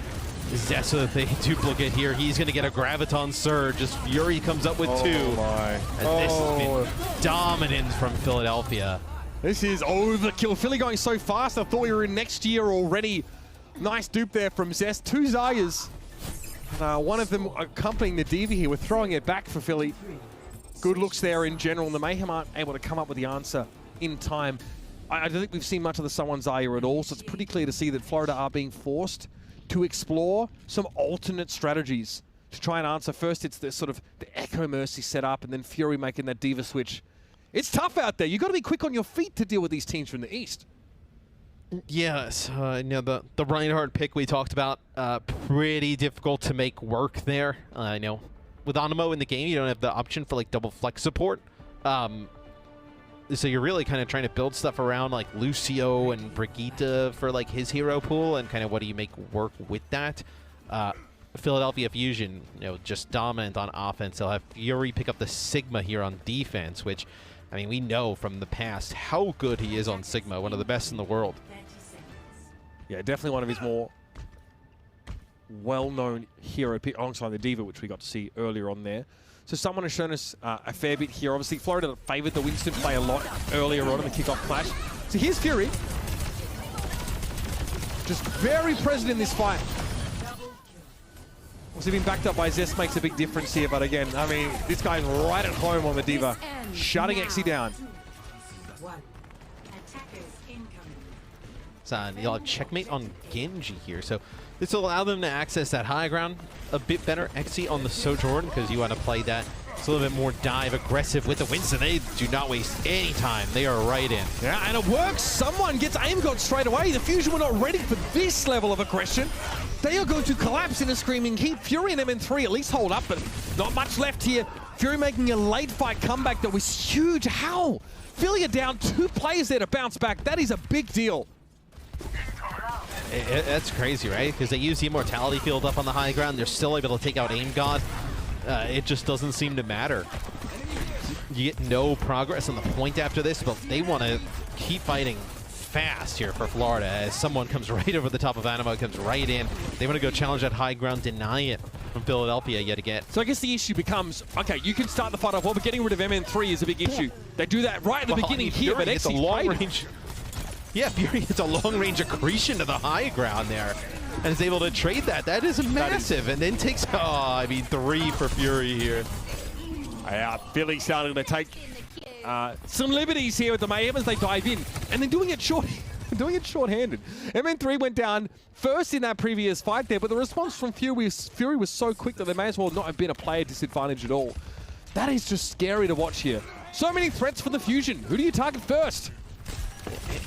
Zest with a duplicate here. He's going to get a Graviton Surge as Fury comes up with two. This has been dominant from Philadelphia. This is overkill. Philly going so fast. I thought we were in next year already. Nice dupe there from Zest. Two Zaryas. One of them accompanying the D.Va here. We're throwing it back for Philly. Good looks there in general. And the Mayhem aren't able to come up with the answer in time. I don't think we've seen much of the Someone Zarya at all. So it's pretty clear to see that Florida are being forced to explore some alternate strategies to try and answer. First, it's the sort of the Echo Mercy setup, and then Fury making that D.Va switch. It's tough out there. You've got to be quick on your feet to deal with these teams from the East. Yes, you know, the Reinhardt pick we talked about, pretty difficult to make work there. I know with Animo in the game, you don't have the option for like double flex support. So you're really kind of trying to build stuff around like Lucio and Brigitte for like his hero pool, and kind of what do you make work with that. Philadelphia Fusion, you know, just dominant on offense. They'll have Fury pick up the Sigma here on defense, which, I mean, we know from the past how good he is on Sigma, one of the best in the world. Yeah, definitely one of his more well-known hero pick alongside the D.Va, which we got to see earlier on there. So someone has shown us a fair bit here. Obviously, Florida favored the Winston play a lot earlier on in the kickoff clash. So here's Fury. Just very present in this fight. Obviously being backed up by Zest makes a big difference here, but again, I mean, this guy's right at home on the D.Va, shutting Exi down. So you'll have checkmate on Genji here. So this will allow them to access that high ground a bit better. Xe on the Sojourn, because you want to play that. It's a little bit more dive aggressive with the Winston. They do not waste any time. They are right in. Yeah, and it works. Someone gets aim got straight away. The Fusion were not ready for this level of aggression. They are going to collapse in a screaming heap. Fury and MN3 at least hold up, but not much left here. Fury making a late fight comeback that was huge. How? Philly are down 2 players there to bounce back. That is a big deal. That's crazy, right? Because they use the Immortality field up on the high ground. They're still able to take out Aim God. It just doesn't seem to matter. You get no progress on the point after this, but they want to keep fighting fast here for Florida as someone comes right over the top of Animo, comes right in. They want to go challenge that high ground, deny it from Philadelphia yet again. So I guess the issue becomes, okay, you can start the fight off well, but getting rid of MN3 is a big issue. They do that right at the beginning here, but it's a long range. Yeah, Fury gets a long-range accretion to the high ground there and is able to trade that. That is massive, and then takes, 3 for Fury here. Yeah, Philly starting to take some liberties here with the Mayhem as they dive in, and then doing it short-handed. MN3 went down first in that previous fight there, but the response from Fury was so quick that they may as well not have been a player disadvantage at all. That is just scary to watch here. So many threats for the Fusion. Who do you target first?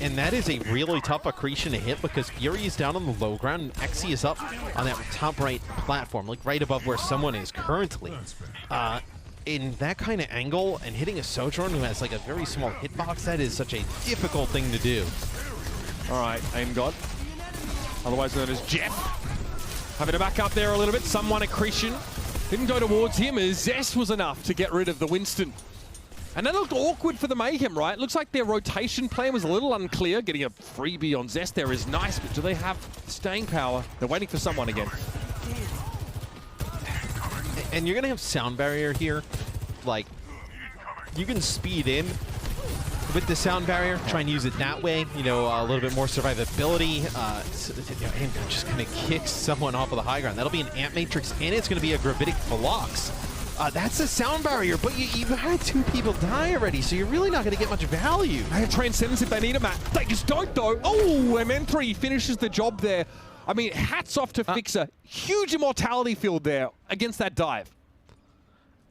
And that is a really tough accretion to hit because Fury is down on the low ground and Xe is up on that top right platform, like right above where someone is currently. In that kind of angle and hitting a Sojourn who has like a very small hitbox, that is such a difficult thing to do. All right, Aim God, otherwise known as Jeff, having to back up there a little bit. Someone accretion didn't go towards him as Zest was enough to get rid of the Winston. And that looked awkward for the Mayhem, right? Looks like their rotation plan was a little unclear. Getting a freebie on Zest there is nice, but do they have staying power? They're waiting for someone again. And you're going to have sound barrier here. Like, you can speed in with the sound barrier, try and use it that way. You know, a little bit more survivability. And just going to kick someone off of the high ground. That'll be an Amp Matrix, and it's going to be a Gravitic Flux. That's a sound barrier, but you've had 2 people die already, so you're really not going to get much value. They have Transcendence if they need a Matt. They just don't, though. Oh, MN3 finishes the job there. I mean, hats off to Fixer. Huge Immortality field there against that dive.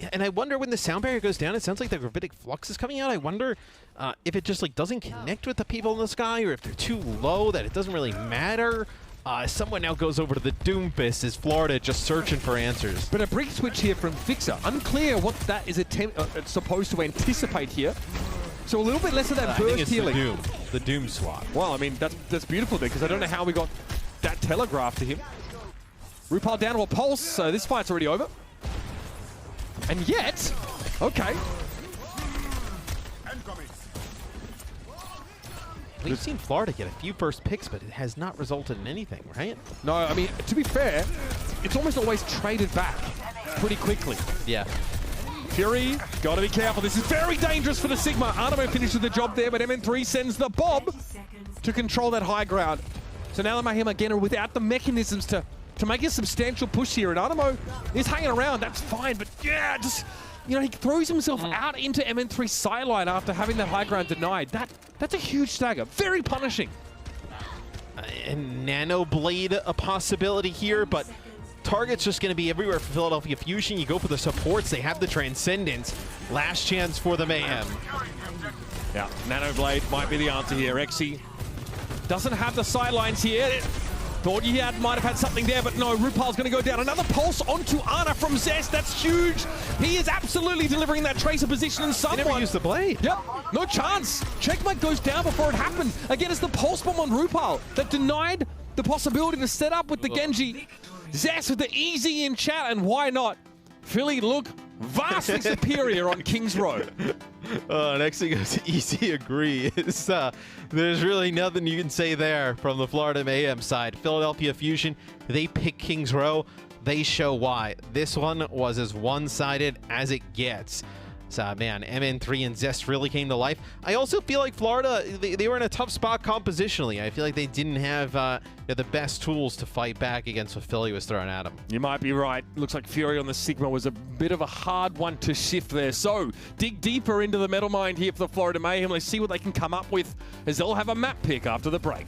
Yeah, and I wonder when the sound barrier goes down, it sounds like the Gravitic Flux is coming out. I wonder if it just like doesn't connect with the people in the sky, or if they're too low that it doesn't really matter. Someone now goes over to the Doomfist as Florida just searching for answers. But a brick switch here from Fixer. Unclear what that is supposed to anticipate here. So a little bit less of that burst healing. The Doom swap. Well, I mean, that's beautiful there, because I don't know how we got that telegraphed to him. RuPaul down to a pulse, so this fight's already over. And yet, okay. We've seen Florida get a few first picks, but it has not resulted in anything, right? No, I mean, to be fair, it's almost always traded back pretty quickly. Yeah. Fury, gotta be careful. This is very dangerous for the Sigma. Animo finishes the job there, but MN3 sends the Bob to control that high ground. So now the Mayhem again are without the mechanisms to make a substantial push here, and Animo is hanging around. That's fine, but yeah, just, you know, he throws himself out into MN3's sideline after having that high ground denied. That's a huge stagger. Very punishing. And Nano Blade a possibility here, but target's just going to be everywhere for Philadelphia Fusion. You go for the supports. They have the Transcendence. Last chance for the Mayhem. Yeah, Nano Blade might be the answer here. Xe doesn't have the sidelines here. Thought he might have had something there, but no, RuPaul's going to go down. Another pulse onto Ana from Zest. That's huge. He is absolutely delivering that tracer position in someone. He never used the blade. Yep, no chance. Checkmate goes down before it happened. Again, it's the pulse bomb on RuPaul that denied the possibility to set up with the Genji. Zest with the easy in chat, and why not? Philly look vastly superior on Kings Road. Next thing goes easy agree. There's really nothing you can say there from the Florida Mayhem side. Philadelphia Fusion, they pick Kings Row. They show why. This one was as one-sided as it gets. So, man, MN3 and Zest really came to life. I also feel like Florida, they were in a tough spot compositionally. I feel like they didn't have the best tools to fight back against what Philly was throwing at them. You might be right. Looks like Fury on the Sigma was a bit of a hard one to shift there. So, dig deeper into the metal mind here for the Florida Mayhem. Let's see what they can come up with as they'll have a map pick after the break.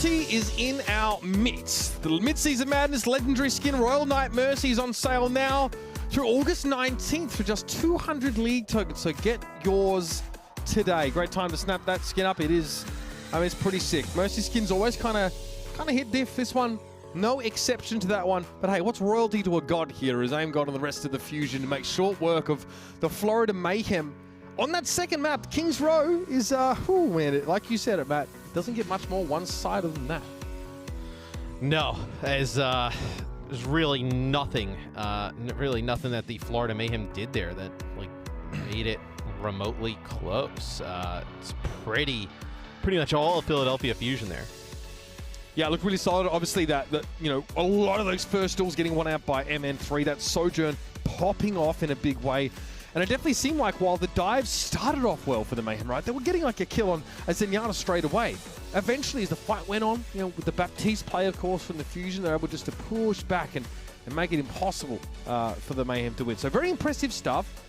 royalty is in our midst. The Midseason Madness Legendary Skin Royal Knight Mercy is on sale now through August 19th for just 200 League tokens, so get yours today. Great time to snap that skin up. It is, I mean, it's pretty sick. Mercy skins always kind of hit diff. This one, no exception to that one. But hey, what's royalty to a god here as AIM God on the rest of the Fusion to make short work of the Florida Mayhem. On that second map, Kings Row is, oh man, like you said, Matt, it doesn't get much more one-sided than that. No, there's really nothing that the Florida Mayhem did there that like made it remotely close. It's pretty much all of Philadelphia Fusion there. Yeah, look really solid. Obviously, that you know, a lot of those first stalls getting won out by MN3. That Sojourn popping off in a big way. And it definitely seemed like while the dives started off well for the Mayhem, right, they were getting like a kill on Zenyatta straight away. Eventually, as the fight went on, you know, with the Baptiste play, of course, from the Fusion, they're able just to push back and make it impossible for the Mayhem to win. So very impressive stuff.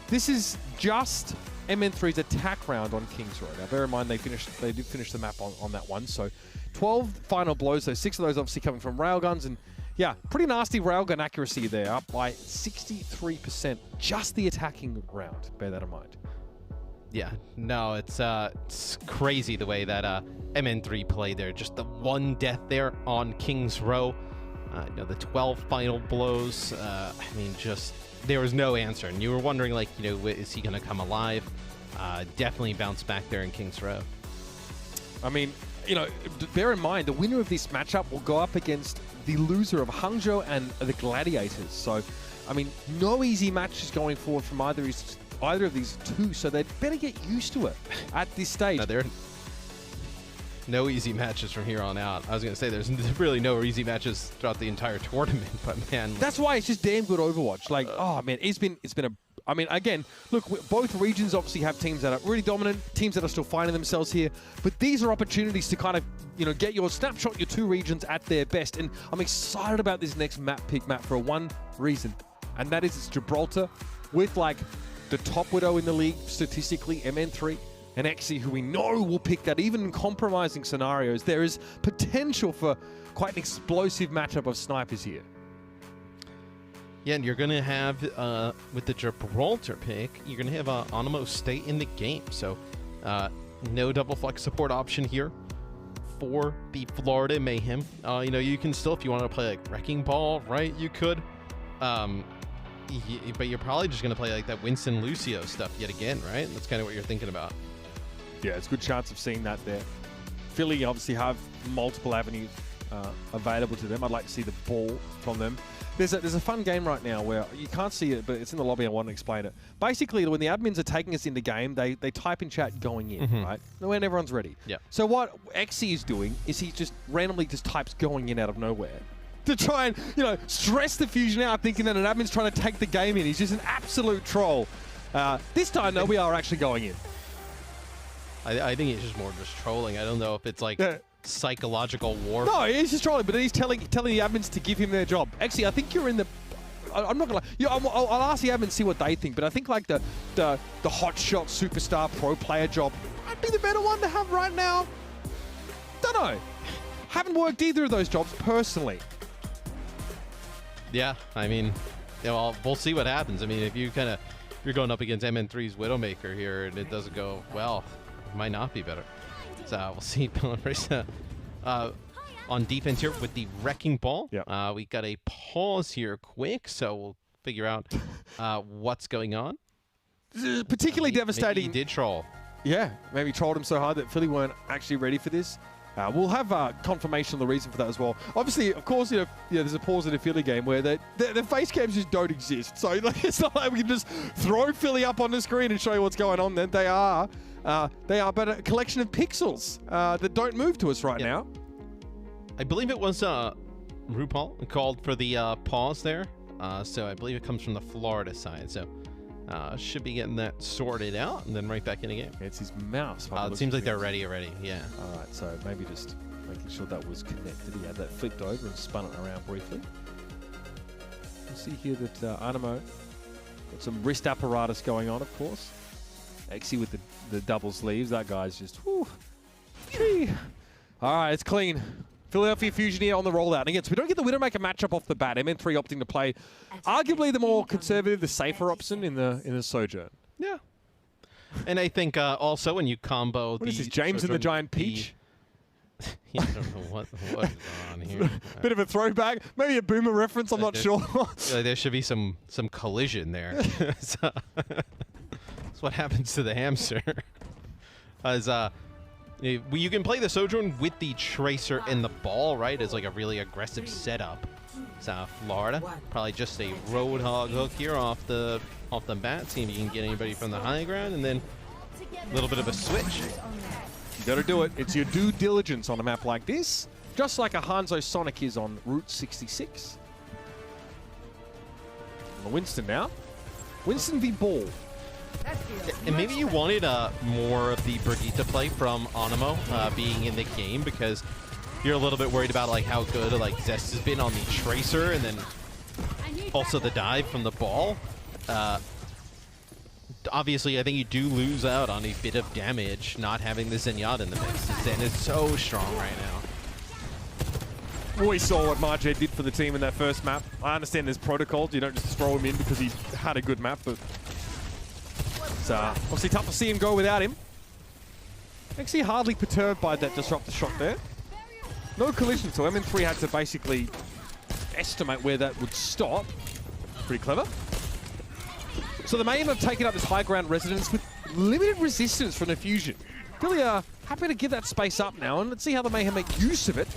This is just MN3's attack round on Kings Row. Now, bear in mind, they did finish the map on that one. So 12 final blows, so 6 of those obviously coming from railguns. And yeah, pretty nasty railgun accuracy there, up by 63%. Just the attacking round, bear that in mind. Yeah, no, it's crazy the way that MN3 played there. Just the one death there on Kings Row. You know, the 12 final blows. I mean, just there was no answer. And you were wondering, like, you know, is he going to come alive? Definitely bounced back there in Kings Row. I mean, you know, bear in mind, the winner of this matchup will go up against the loser of Hangzhou and the Gladiators. So, I mean, no easy matches going forward from either of these two, so they'd better get used to it at this stage. No, there are no easy matches from here on out. I was going to say there's really no easy matches throughout the entire tournament, but man, that's why it's just damn good Overwatch. Like, oh man, it's been a. I mean, again, look, both regions obviously have teams that are really dominant, teams that are still finding themselves here, but these are opportunities to kind of, you know, get your snapshot, your two regions at their best. And I'm excited about this next pick map for one reason, and that is it's Gibraltar with like the top Widow in the league statistically, MN3, and Xe, who we know will pick that even in compromising scenarios. There is potential for quite an explosive matchup of snipers here. Yeah, and you're going to have, with the Gibraltar pick, you're going to have Onimo stay in the game. So no double flex support option here for the Florida Mayhem. You know, you can still, if you want to play like Wrecking Ball, right, you could. But you're probably just going to play like that Winston Lucio stuff yet again, right? That's kind of what you're thinking about. Yeah, it's a good chance of seeing that there. Philly obviously have multiple avenues available to them. I'd like to see the ball from them. There's a fun game right now where you can't see it, but it's in the lobby. I want to explain it. Basically, when the admins are taking us into game, they type in chat going in, right? When everyone's ready. Yeah. So what Xe is doing is he just randomly just types going in out of nowhere to try and, you know, stress the Fusion out, thinking that an admin's trying to take the game in. He's just an absolute troll. This time, though, we are actually going in. I think it's just more just trolling. I don't know if it's like psychological war. No, he's just trolling, but he's telling the admins to give him their job. Actually, I think you're in the. I'm not gonna. Yeah, I'll ask the admins see what they think, but I think like the hotshot superstar pro player job might be the better one to have right now. Don't know. Haven't worked either of those jobs personally. Yeah, I mean, you know, we'll see what happens. I mean, if you're going up against MN3's Widowmaker here and it doesn't go well, it might not be better. So we'll see. On defense here with the Wrecking Ball. Yep. We got a pause here quick, so we'll figure out what's going on. Particularly devastating. Maybe he did troll. Yeah, maybe trolled him so hard that Philly weren't actually ready for this. We'll have confirmation on the reason for that as well. Obviously, of course, you know, there's a pause in a Philly game where the face cams just don't exist. So like, it's not like we can just throw Philly up on the screen and show you what's going on. Then they are but a collection of pixels that don't move to us right now. I believe it was RuPaul called for the pause there. So I believe it comes from the Florida side. So should be getting that sorted out and then right back in again. It's his mouse. It seems like they're ready already. Yeah. All right. So maybe just making sure that was connected. He had that flipped over and spun it around briefly. You see here that Onimo got some wrist apparatus going on, of course. Xe with the double sleeves. That guy's just, whew, gee. All right, it's clean. Philadelphia Fusion here on the rollout. And again, so we don't get the Widowmaker matchup off the bat. MN3 opting to play arguably the more conservative, the safer option in the Sojourn. Yeah. And I think also when you combo what is this, James and the Giant Peach? Yeah, I don't know what is going on here. Bit of a throwback. Maybe a Boomer reference, I'm not sure. There should be some collision there. So, that's what happens to the hamster. As you can play the Sojourn with the Tracer in the ball, right? As like a really aggressive setup. So Florida, probably just a Roadhog hook here off the bat, see if you can get anybody from the high ground, and then a little bit of a switch. You gotta do it. It's your due diligence on a map like this, just like a Hanzo Sonic is on Route 66. On Winston now. Winston v Ball. And maybe you wanted more of the Brigitte play from Onimo being in the game, because you're a little bit worried about like how good like Zest has been on the Tracer, and then also the dive from the ball. Obviously, I think you do lose out on a bit of damage not having the Zenyatta in the mix. Zen is so strong right now. We saw what Marjay did for the team in that first map. I understand there's protocols. You don't just throw him in because he had a good map, but it's obviously tough to see him go without him. Actually hardly perturbed by that disruptor shot there. No collision, so MN3 had to basically estimate where that would stop. Pretty clever. So the Mayhem have taken up this high ground residence with limited resistance from the Fusion. Really happy to give that space up now, and let's see how the Mayhem make use of it.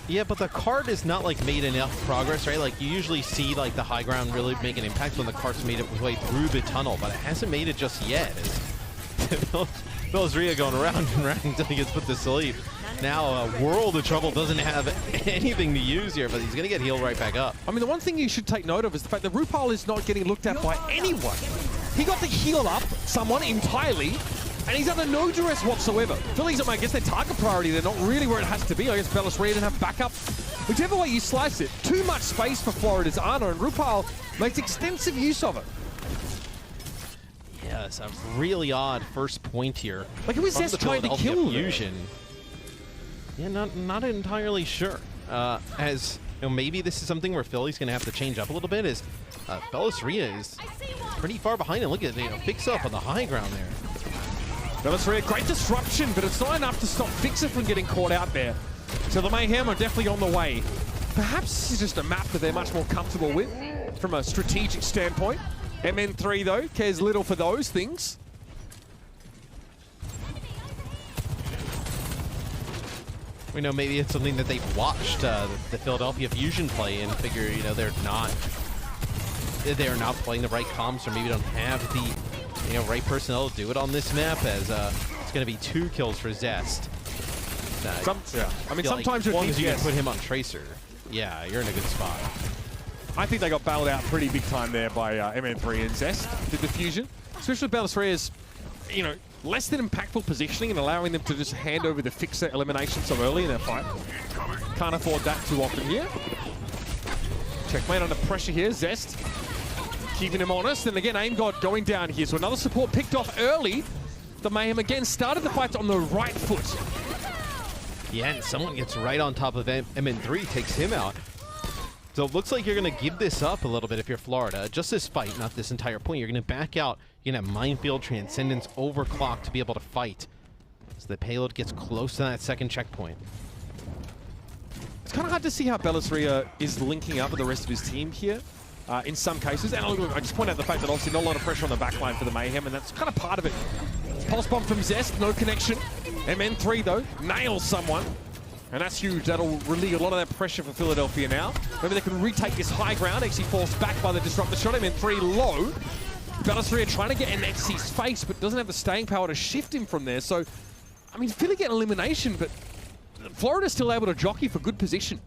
Yeah, but the cart is not like made enough progress, right? Like you usually see like the high ground really make an impact when the cart's made its way through the tunnel, but it hasn't made it just yet. Ria going around and around until he gets put to sleep. Now, World of Trouble doesn't have anything to use here, but he's going to get healed right back up. I mean, the one thing you should take note of is the fact that RuPaul is not getting looked at by anyone. He got to heal up someone entirely, and he's under no duress whatsoever. Philly's, I guess, their target priority. They're not really where it has to be. I guess Ria didn't have backup. Whichever way you slice it, too much space for Florida's Ana, and RuPaul makes extensive use of it. Yeah, it's a really odd first point here. Like, who is this trying to kill Fusion? Yeah, not entirely sure. As you know, maybe this is something where Philly's going to have to change up a little bit. Is Ria is pretty far behind, and look at it, picks up on the high ground there. Ria, great disruption, but it's not enough to stop Fixer from getting caught out there. So the Mayhem are definitely on the way. Perhaps this is just a map that they're much more comfortable with from a strategic standpoint. MN3 though cares little for those things. We know maybe it's something that they've watched the Philadelphia Fusion play and figure, you know, they're not playing the right comps, or maybe don't have the right personnel to do it on this map, as it's going to be 2 kills for Zest. I mean, sometimes as long as you can put him on Tracer, yeah, you're in a good spot. I think they got bailed out pretty big time there by MN3 and Zest, did the Fusion. Especially Ria's, less than impactful positioning and allowing them to just hand over the Fixer elimination so early in their fight. Can't afford that too often here. Checkmate under pressure here, Zest keeping him honest, and again, Aim God going down here. So another support picked off early. The Mayhem again started the fight on the right foot. Yeah, and someone gets right on top of MN3, takes him out. So it looks like you're going to give this up a little bit if you're Florida. Just this fight, not this entire point. You're going to back out. You're going to have Minefield, Transcendence, Overclock to be able to fight. So the payload gets close to that second checkpoint. It's kind of hard to see how Ria is linking up with the rest of his team here in some cases. And I just point out the fact that obviously not a lot of pressure on the backline for the Mayhem, and that's kind of part of it. Pulse Bomb from Zest, no connection. MN3 though, nails someone. And that's huge. That'll relieve a lot of that pressure for Philadelphia now. Maybe they can retake this high ground. Actually forced back by the disruptor shot. MN3 low. Ria trying to get in XC's face, but doesn't have the staying power to shift him from there. So, I mean, Philly get elimination, but Florida's still able to jockey for good position.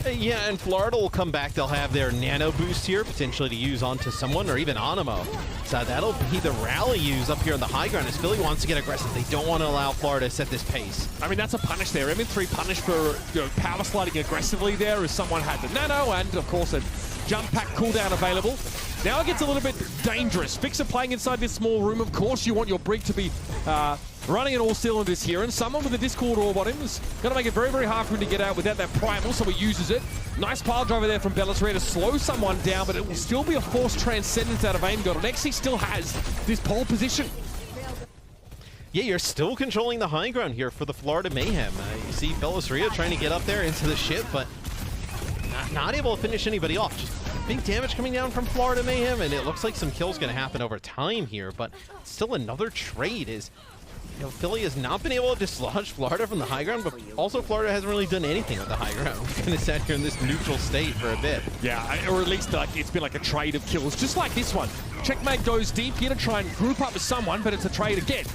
Yeah, and Florida will come back. They'll have their nano boost here, potentially to use onto someone, or even Onimo. So that'll be the rally use up here on the high ground, as Philly wants to get aggressive. They don't want to allow Florida to set this pace. I mean, that's a punish there. MN3 punished for power sliding aggressively there, as someone had the nano, and of course a jump pack cooldown available. Now it gets a little bit dangerous. Fixer playing inside this small room. Of course, you want your Brig to be running at all cylinders here, and someone with a Discord orb on him is going to make it very, very hard for him to get out without that primal, so he uses it. Nice pile driver there from Bellatrix to slow someone down, but it will still be a forced transcendence out of aim god. And Exi still has this pole position. Yeah, you're still controlling the high ground here for the Florida Mayhem. You see Bellatrix trying to get up there into the ship, but not able to finish anybody off. Just big damage coming down from Florida Mayhem, and it looks like some kills going to happen over time here, but still another trade is... You know, Philly has not been able to dislodge Florida from the high ground, but also Florida hasn't really done anything with the high ground. We've kind of sat here in this neutral state for a bit. Yeah, or at least like it's been like a trade of kills, just like this one. Checkmate goes deep here to try and group up with someone, but it's a trade again.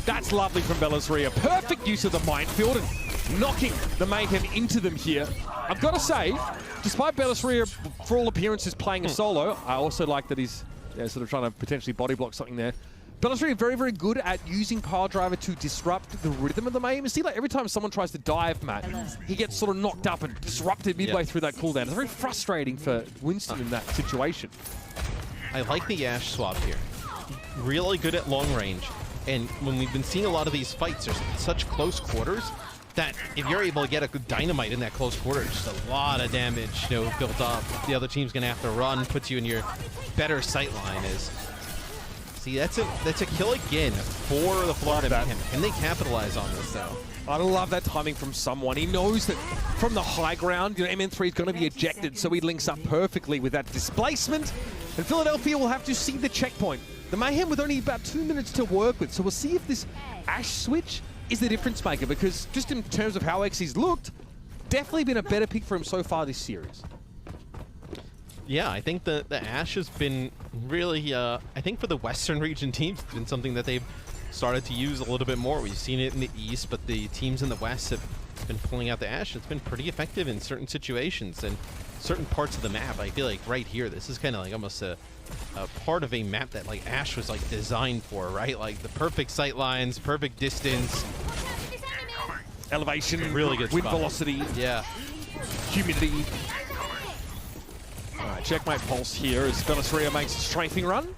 That's lovely from Bellatrix. Perfect use of the minefield and knocking the Mayhem into them here. I've got to say, despite Bellatrix, for all appearances, playing a solo, I also like that he's sort of trying to potentially body block something there. Bellatrix very, very good at using Pile Driver to disrupt the rhythm of the Mayhem. You see, like every time someone tries to dive, Matt, he gets sort of knocked up and disrupted midway through that cooldown. It's very frustrating for Winston in that situation. I like the Ashe swap here. Really good at long range. And when we've been seeing a lot of these fights, there's such close quarters that if you're able to get a good dynamite in that close quarter, just a lot of damage, you know, built up. The other team's gonna have to run, puts you in your better sight line. See, that's a kill again for the Florida Mayhem. Can they capitalize on this though? I love that timing from someone. He knows that from the high ground, you know, MN3 is going to be ejected, so he links up perfectly with that displacement. And Philadelphia will have to see the checkpoint. The Mayhem with only about 2 minutes to work with, so we'll see if this Ashe switch is the difference maker, because just in terms of how Xy's looked, definitely been a better pick for him so far this series. Yeah, I think the Ashe has been really, I think for the Western region teams, it's been something that they've started to use a little bit more. We've seen it in the East, but the teams in the West have been pulling out the Ashe. It's been pretty effective in certain situations and certain parts of the map. I feel like right here, this is kind of like almost a part of a map that like Ashe was like designed for, right? Like the perfect sight lines, perfect distance. Elevation, really good wind spot. velocity, yeah, humidity. All right, checkmate pulse here as Bellatrix makes a strafing run.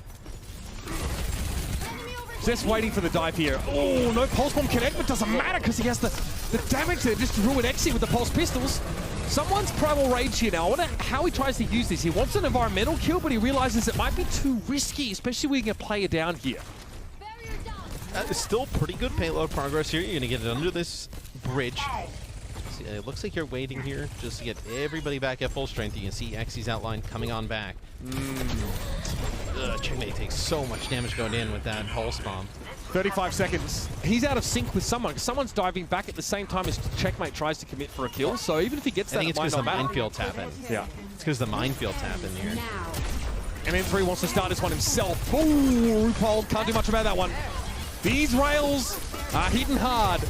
Just waiting for the dive here. Oh, no pulse bomb connect, but doesn't matter because he has the damage there just to ruin Exi with the pulse pistols. Someone's primal rage here now. I wonder how he tries to use this. He wants an environmental kill, but he realizes it might be too risky, especially when you can play it down here. Still pretty good payload progress here. You're gonna get it under this bridge. See, it looks like you're waiting here just to get everybody back at full strength. You can see Xy's outline coming on back. Checkmate takes so much damage going in with that pulse bomb. 35 seconds. He's out of sync with someone. Someone's diving back at the same time as Checkmate tries to commit for a kill. So even if he gets that, I think it's because the minefield tapping. Yeah. It's because the minefield tapping here. MN3 wants to start this one himself. Ooh, RuPaul can't do much about that one. These rails are hitting hard.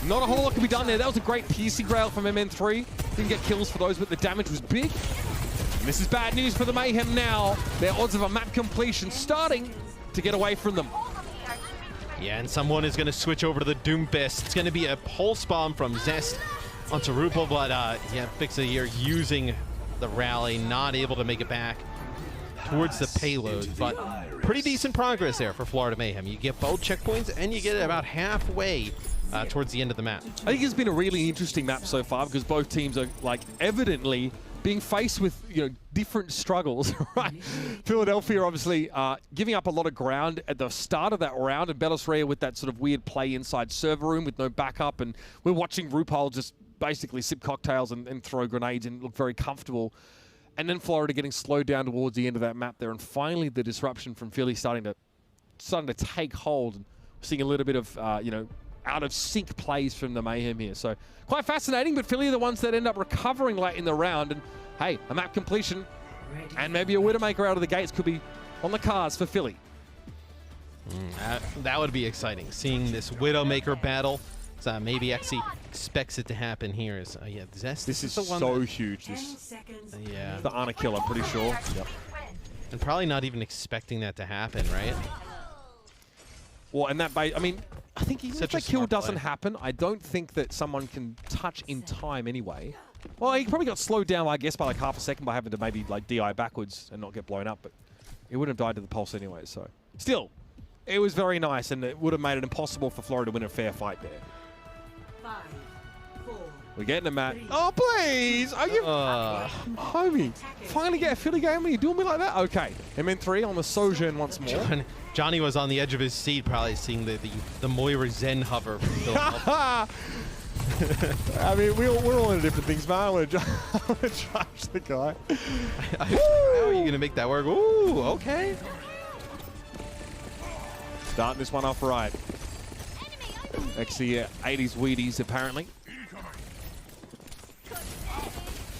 Not a whole lot can be done there. That was a great piercing rail from MN3. Didn't get kills for those, but the damage was big. And this is bad news for the Mayhem now. Their odds of a map completion starting to get away from them. Yeah, and someone is going to switch over to the Doomfist. It's going to be a pulse bomb from Zest onto RuPaul, but yeah, Fixa here using the rally, not able to make it back towards the payload, but pretty decent progress there for Florida Mayhem. You get both checkpoints and you get it about halfway towards the end of the map. I think it's been a really interesting map so far because both teams are like evidently being faced with, you know, different struggles, right? Philadelphia obviously giving up a lot of ground at the start of that round, and Bellatrix with that sort of weird play inside server room with no backup, and we're watching RuPaul just basically sip cocktails and throw grenades and look very comfortable. And then Florida getting slowed down towards the end of that map there, and finally the disruption from Philly starting to take hold, and seeing a little bit of you know, out of sync plays from the Mayhem here. So quite fascinating, but Philly are the ones that end up recovering late in the round, and hey, a map completion and maybe a Widowmaker out of the gates could be on the cards for Philly. That would be exciting, seeing this Widowmaker battle. So maybe Xy expects it to happen here. Yeah, Zest. This is so huge. This, yeah, the honor kill, I'm pretty sure. Yep. And probably not even expecting that to happen, right? Well, and that, I mean, I think even if that kill doesn't play. happen, I don't think that someone can touch in time anyway. Well, he probably got slowed down, I guess, by like half a second by having to maybe like DI backwards and not get blown up, but he wouldn't have died to the pulse anyway, so. Still, It was very nice, and it would have made it impossible for Florida to win a fair fight there. 5, 4, We're getting a Matt. Oh, please! Are you... homie, finally get a Philly game when you doing me like that? Okay. MN3 on the Sojourn once more. Johnny was on the edge of his seat, probably seeing the Moira Zen hover from Philadelphia. I mean, we're all into different things, man. I want to charge the guy. How are you going to make that work? Ooh, okay. Starting this one off right. Actually, 80s Wheaties, apparently.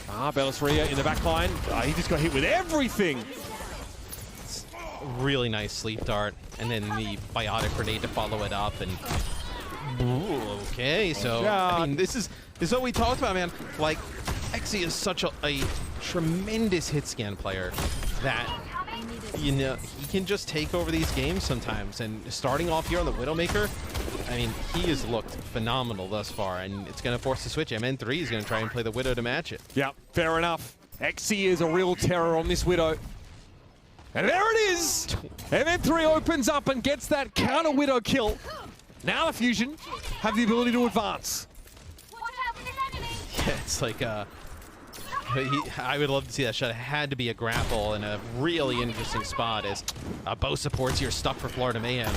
Bellisria in the back line. He just got hit with everything. Really nice sleep dart, and then the biotic grenade to follow it up. And ooh, okay, so I mean, this is what we talked about, man. Like, Xe is such a tremendous hit scan player that, you know, he can just take over these games sometimes. And starting off here on the Widowmaker, I mean, he has looked phenomenal thus far, and it's going to force the switch. MN3 is going to try and play the Widow to match it. Yeah, fair enough. Xe is a real terror on this Widow. And there it is! MN3 opens up and gets that counter Widow kill. Now the Fusion have the ability to advance. Yeah, it's like, I would love to see that shot. It had to be a grapple in a really interesting spot as bow supports here stuck for Florida Mayhem.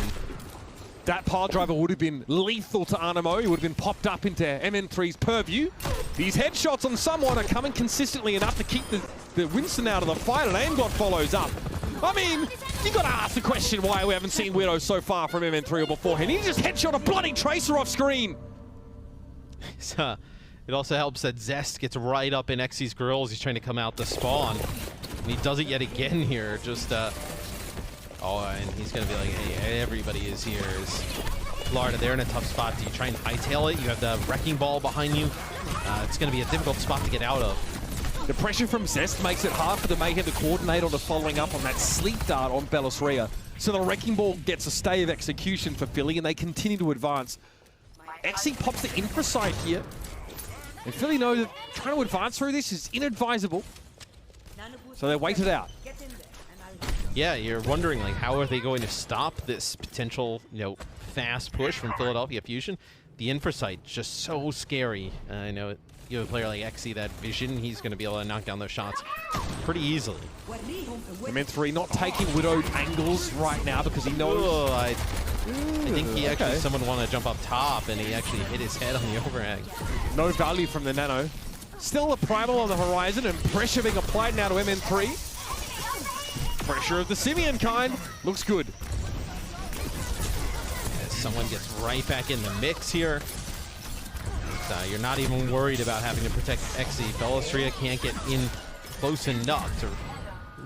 That pile driver would have been lethal to Animo. He would have been popped up into MN3's purview. These headshots on someone are coming consistently enough to keep the Winston out of the fight, and AimGod follows up. I mean, you got to ask the question why we haven't seen Widow so far from MN3 or beforehand. He just headshot a bloody Tracer off screen. So, it also helps that Zest gets right up in Xe's grills. He's trying to come out the spawn, and he does it yet again here. Just, oh, and he's going to be like, hey, everybody is here. Florida, they're in a tough spot. Do you try and hightail it? You have the Wrecking Ball behind you. It's going to be a difficult spot to get out of. The pressure from Zest makes it hard for the Mayhem to coordinate on the following up on that sleep dart on Bellisria. So the Wrecking Ball gets a stay of execution for Philly, and they continue to advance. Xe pops the infra site here. And Philly know that trying to advance through this is inadvisable. So they wait it out. Yeah, you're wondering, like, how are they going to stop this potential, you know, fast push from Philadelphia Fusion? The infra site just so scary. I know you have a player like Xe, that vision, he's going to be able to knock down those shots pretty easily. MN3 not taking Widow angles right now because he knows... Oh, I think he actually, someone wanted to jump up top, and he actually hit his head on the overhang. No value from the Nano. Still a Primal on the horizon, and pressure being applied now to MN3. Pressure of the Simeon kind. Looks good. As someone gets right back in the mix here. You're not even worried about having to protect Xe. Bellisria can't get in close enough to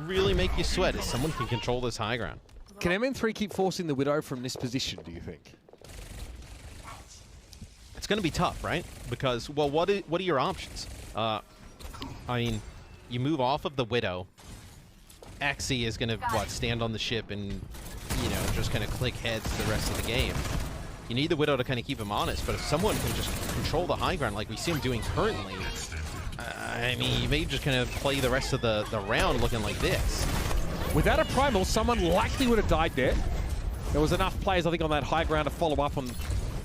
really make you sweat as someone can control this high ground. Can MN3 keep forcing the Widow from this position, do you think? It's going to be tough, right? Because, well, what are your options? I mean, you move off of the Widow. Xe is going to, stand on the ship and, you know, just kind of click heads the rest of the game. You need the Widow to kind of keep him honest, but if someone can just control the high ground like we see him doing currently, I mean, you may just kind of play the rest of the round looking like this. Without a Primal, someone likely would have died there. There was enough players, I think, on that high ground to follow up on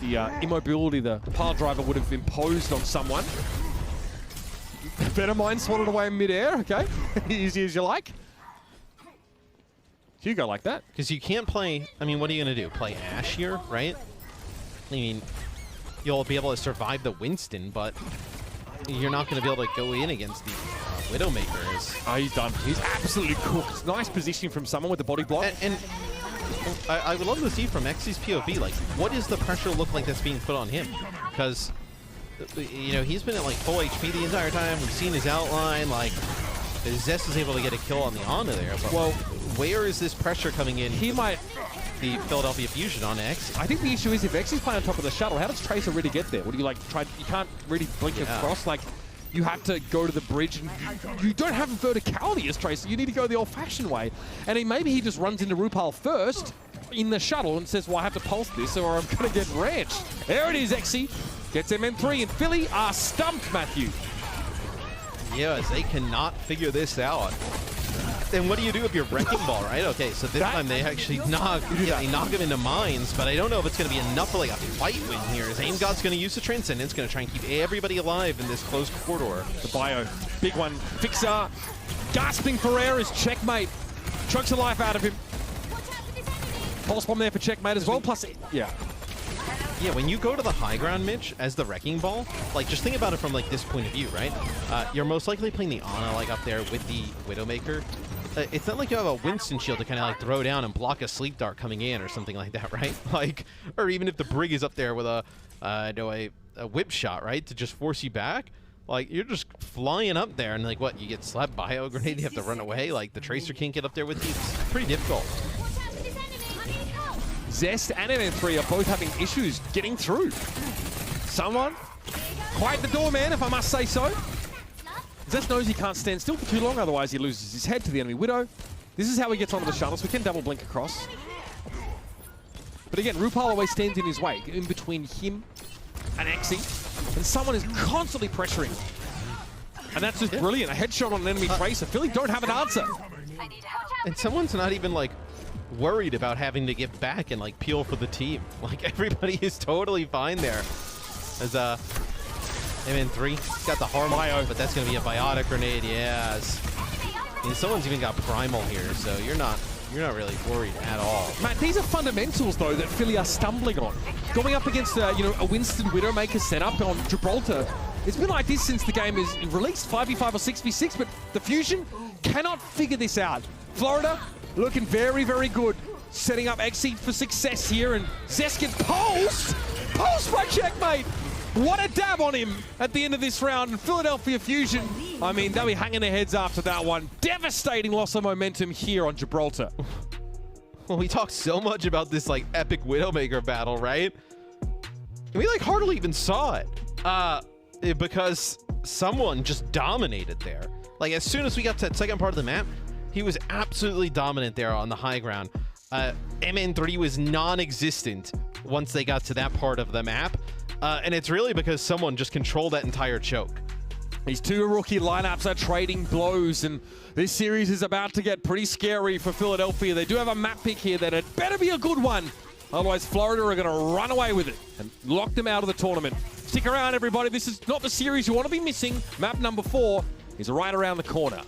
the immobility the pile driver would have imposed on someone. Better mind swatted away in midair, okay? Easy as you like. Hugo like that. Because you can't play, I mean, what are you going to do? Play Ashe here, right? I mean, you'll be able to survive the Winston, but you're not going to be able to go in against the Widowmaker. Oh, he's done. He's absolutely cooked. Nice positioning from someone with the body block. And I would love to see from Xe's POV, like, what does the pressure look like that's being put on him? Because, you know, he's been at, like, full HP the entire time. We've seen his outline. Like, Zest is able to get a kill on the Ana there. But, well, where is this pressure coming in? He might... The Philadelphia Fusion on Xe. I think the issue is if Xe's playing on top of the shuttle, how does Tracer really get there? What do you, like, try... You can't really blink across, like... You have to go to the bridge, and you don't have verticality as Tracer. You need to go the old-fashioned way. And maybe he just runs into Rupal first in the shuttle and says, well, I have to pulse this or I'm going to get ranched. There it is, Xe. Gets MN3, and Philly are stumped, Matthew. Yes, they cannot figure this out. And what do you do with your wrecking ball, right? Okay, so this time they actually knock him into mines, but I don't know if it's going to be enough for like a fight win here. As Aim God's going to use the Transcendence, going to try and keep everybody alive in this close corridor. The bio, big one. Fixer, gasping for air is checkmate. Chokes the life out of him. Pulse bomb there for checkmate as well, plus, yeah. Yeah, when you go to the high ground, Mitch, as the wrecking ball, like just think about it from like this point of view, right? You're most likely playing the Ana like up there with the Widowmaker. It's not like you have a Winston shield to kind of like throw down and block a sleep dart coming in or something like that, right? Like, or even if the Brig is up there with a whip shot, right, to just force you back. Like, you're just flying up there and like what, you get slapped bio grenade, you have to run away. Like the Tracer can't get up there with you. It's pretty difficult. Zest and MN3 are both having issues getting through. Someone, quiet the door, man, if I must say so. Zest knows he can't stand still for too long, otherwise he loses his head to the enemy Widow. This is how he gets onto the shuttles. We can double blink across. But again, Rupal always stands in his way, in between him and Exi. And someone is constantly pressuring. And that's just brilliant. A headshot on an enemy Tracer. Philly don't have an answer. And someone's not even like worried about having to get back and like peel for the team. Like everybody is totally fine there. As MN3 got the Harmbio, but that's going to be a biotic grenade. Yes. And someone's even got primal here, so you're not really worried at all. Matt, these are fundamentals though that Philly are stumbling on. Going up against a Winston Widowmaker setup on Gibraltar. It's been like this since the game is released, 5v5 or 6v6, but the Fusion cannot figure this out. Florida looking very, very good. Setting up Exceed for success here, and Zest gets pulsed by checkmate. What a dab on him at the end of this round. And Philadelphia Fusion, I mean, they'll be hanging their heads after that one. Devastating loss of momentum here on Gibraltar. Well, we talked so much about this like epic Widowmaker battle, right? And we like hardly even saw it. Because someone just dominated there. Like as soon as we got to that second part of the map, he was absolutely dominant there on the high ground. MN3 was non-existent once they got to that part of the map. And it's really because someone just controlled that entire choke. These two rookie lineups are trading blows, and this series is about to get pretty scary for Philadelphia. They do have a map pick here that it better be a good one. Otherwise, Florida are going to run away with it and lock them out of the tournament. Stick around, everybody. This is not the series you want to be missing. Map number 4 is right around the corner.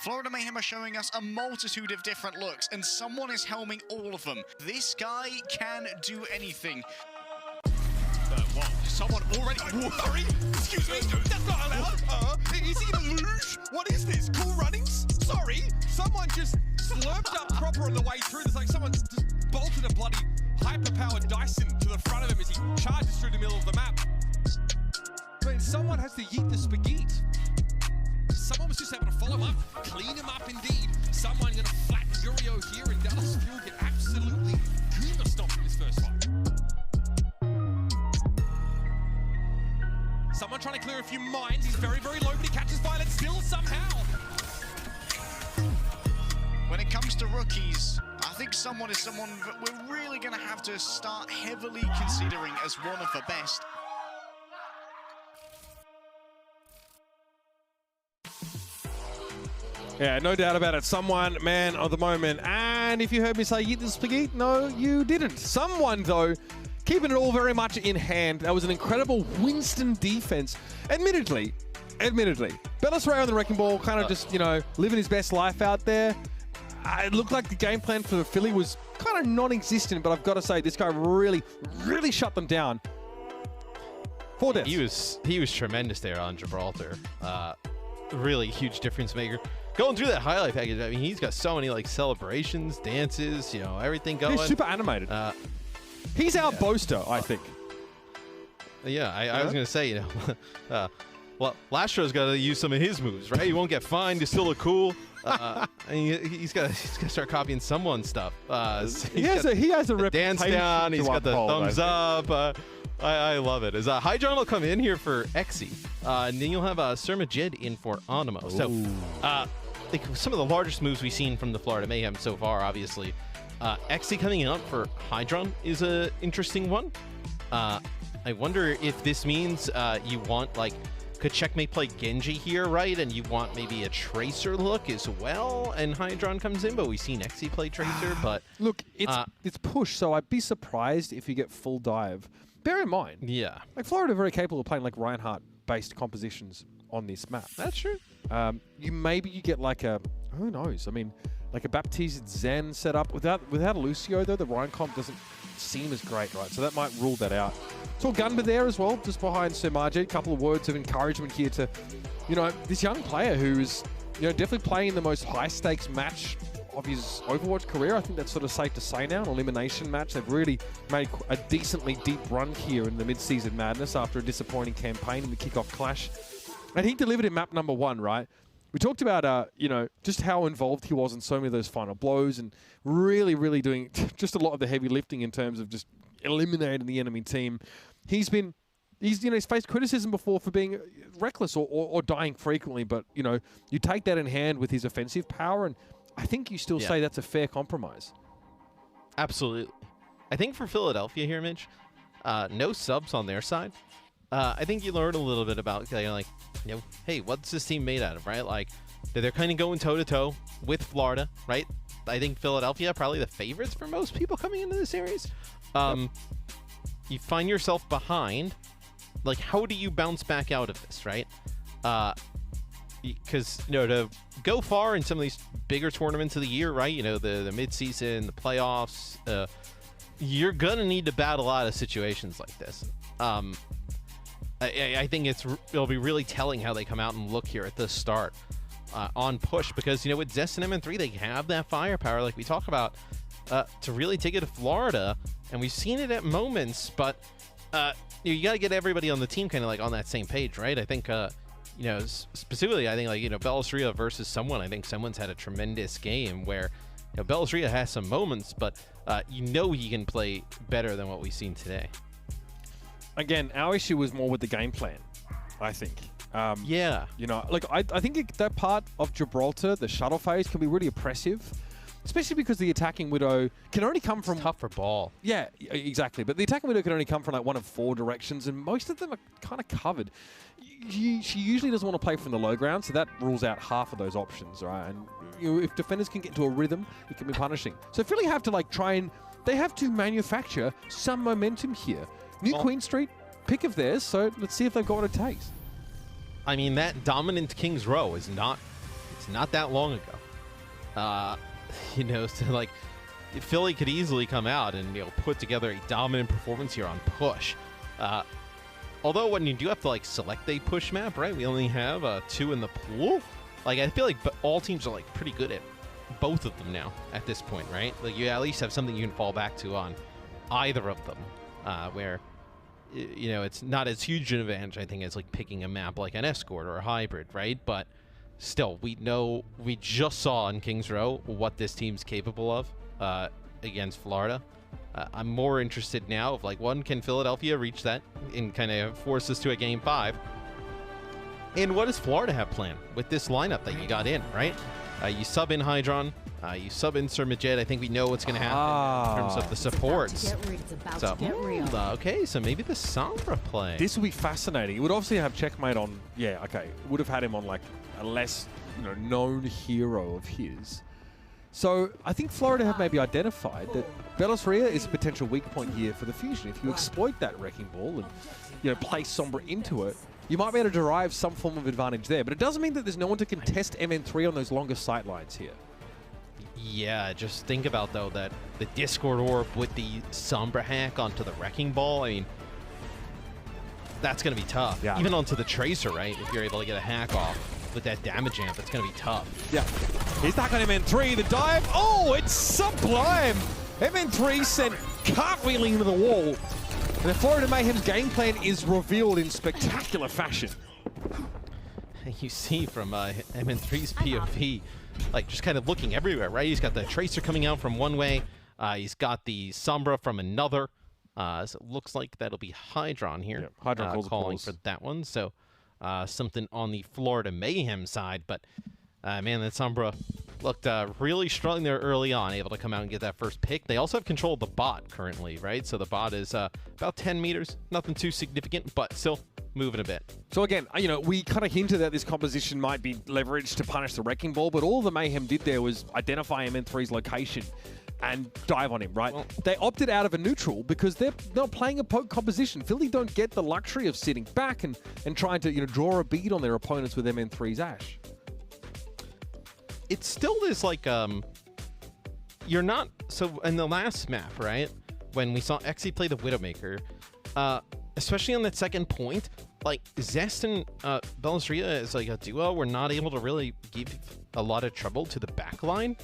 Florida Mayhem are showing us a multitude of different looks, and someone is helming all of them. This guy can do anything. What? Someone already... Sorry? Excuse me? That's not allowed. Is he in a luge? What is this? Cool runnings? Sorry? Someone just slurped up proper on the way through. There's like someone just bolted a bloody hyper-powered Dyson to the front of him as he charges through the middle of the map. I mean, someone has to yeet the spaghetti. Someone was just able to follow him up, clean him up indeed. Someone going to flat Yurio here, and Dallas Fuel get absolutely Goomba stomped in this first fight. Someone trying to clear a few mines. He's very, very low, but he catches Violet still somehow. When it comes to rookies, I think someone is someone that we're really going to have to start heavily considering as one of the best. Yeah, no doubt about it. Someone, man of the moment. And if you heard me say eat the spaghetti, no, you didn't. Someone, though, keeping it all very much in hand. That was an incredible Winston defense. Admittedly, Bellis Ray on the wrecking ball, kind of just, you know, living his best life out there. It looked like the game plan for the Philly was kind of non-existent, but I've got to say, this guy really, really shut them down. 4 deaths. He was tremendous there on Gibraltar. Really huge difference maker. Going through that highlight package, I mean, he's got so many like celebrations, dances, you know, everything going. He's super animated. He's our boaster, I think. Yeah, I was gonna say, you know, well, Lastro's got to use some of his moves, right? He won't get fined. He still look cool. I mean, he's got to start copying someone's stuff. He has a reputation. Dance down. He's got the uphold, thumbs up. I love it. As Hydron will come in here for Exy, and then you'll have Sir Majid in for Onimo. So, like some of the largest moves we've seen from the Florida Mayhem so far, obviously. Exy coming up for Hydron is an interesting one. I wonder if this means you want, like, could Checkmate play Genji here, right? And you want maybe a Tracer look as well, and Hydron comes in, but we've seen Exy play Tracer, but... Look, it's push, so I'd be surprised if you get full dive. Bear in mind, like Florida are very capable of playing like Reinhardt-based compositions on this map. That's true. Maybe you get like a, who knows? I mean, like a Baptiste Zen setup without a Lucio though. The Ryan comp doesn't seem as great, right? So that might rule that out. Saw Gunba there as well, just behind Sir Majid. A couple of words of encouragement here to, you know, this young player who's, you know, definitely playing the most high-stakes match of his Overwatch career. I think that's sort of safe to say now. An elimination match. They've really made a decently deep run here in the Midseason Madness after a disappointing campaign in the kickoff clash. And he delivered in map number 1, right? We talked about, you know, just how involved he was in so many of those final blows and really, really doing just a lot of the heavy lifting in terms of just eliminating the enemy team. He's faced criticism before for being reckless or dying frequently, but, you know, you take that in hand with his offensive power, and I think you still say that's a fair compromise. Absolutely. I think for Philadelphia here, Mitch, no subs on their side. I think you learn a little bit about, you know, like, you know, hey, what's this team made out of, right? Like, they're kind of going toe-to-toe with Florida, right? I think Philadelphia probably the favorites for most people coming into the series. You find yourself behind. Like, how do you bounce back out of this, right? Because, you know, to go far in some of these bigger tournaments of the year, right? You know, the mid-season, the playoffs, you're going to need to battle out of situations like this. I think it'll be really telling how they come out and look here at the start on push, because, you know, with Zest and MN3, they have that firepower, like we talk about, to really take it to Florida, and we've seen it at moments, but you got to get everybody on the team kind of like on that same page, right? I think, you know, specifically, I think, like, you know, Bellisria versus someone, I think someone's had a tremendous game where, you know, Bellisria has some moments, but you know he can play better than what we've seen today. Again, our issue was more with the game plan, I think. Yeah. You know, like, I think that part of Gibraltar, the shuttle phase, can be really oppressive, especially because the attacking Widow can only come from... It's tough for ball. Yeah, exactly. But the attacking Widow can only come from like one of 4 directions, and most of them are kind of covered. She usually doesn't want to play from the low ground, so that rules out half of those options, right? And you know, if defenders can get into a rhythm, it can be punishing. So Philly have to like try and... They have to manufacture some momentum here. New Queen Street, pick of theirs, so let's see if they've got what it takes. I mean, that dominant King's Row is not not that long ago. You know, so like Philly could easily come out and, you know, put together a dominant performance here on push. Although when you do have to like select a push map, right? We only have 2 in the pool. Like I feel like all teams are like pretty good at both of them now at this point, right? Like you at least have something you can fall back to on either of them, where you know it's not as huge an advantage, I think, as like picking a map like an escort or a hybrid, right? But still, we just saw on Kings Row what this team's capable of against Florida. I'm more interested now of like, one, can Philadelphia reach that and kind of force us to a game 5? And what does Florida have planned with this lineup that you got in, right? You sub in Hydron, you sub in Sir Majid. I think we know what's going to happen in terms of the supports. So, okay, so maybe the Sombra play. This will be fascinating. It would obviously have checkmate on, yeah, okay. Would have had him on like a less known hero of his. So I think Florida have maybe identified that Bellisria is a potential weak point here for the Fusion. If you exploit that Wrecking Ball and play Sombra into it, you might be able to derive some form of advantage there. But it doesn't mean that there's no one to contest MN3 on those longer sight lines here. Yeah, just think about, though, that the Discord Orb with the Sombra hack onto the Wrecking Ball, I mean, that's going to be tough. Yeah. Even onto the Tracer, right? If you're able to get a hack off with that damage amp, it's going to be tough. Yeah. He's back on MN3. The dive. Oh, it's sublime. MN3 sent cartwheeling into the wall. And the Florida Mayhem's game plan is revealed in spectacular fashion. You see from MN3's POV, like just kind of looking everywhere, right? He's got the Tracer coming out from one way. He's got the Sombra from another. So it looks like that'll be Hydron here. Yeah, Hydron calling for that one. So something on the Florida Mayhem side. But man, that Sombra looked really strong there early on, able to come out and get that first pick. They also have control of the bot currently, right? So the bot is about 10 meters, nothing too significant, but still moving a bit. So again, we kind of hinted that this composition might be leveraged to punish the Wrecking Ball, but all the Mayhem did there was identify MN3's location and dive on him, right? Well, they opted out of a neutral because they're not playing a poke composition. Philly don't get the luxury of sitting back and trying to draw a bead on their opponents with MN3's Ash. It's still this like you're not, so in the last map, right, when we saw Xe play the Widowmaker, especially on that second point, like Zest and Bellisria as like a duo were not able to really give a lot of trouble to the backline.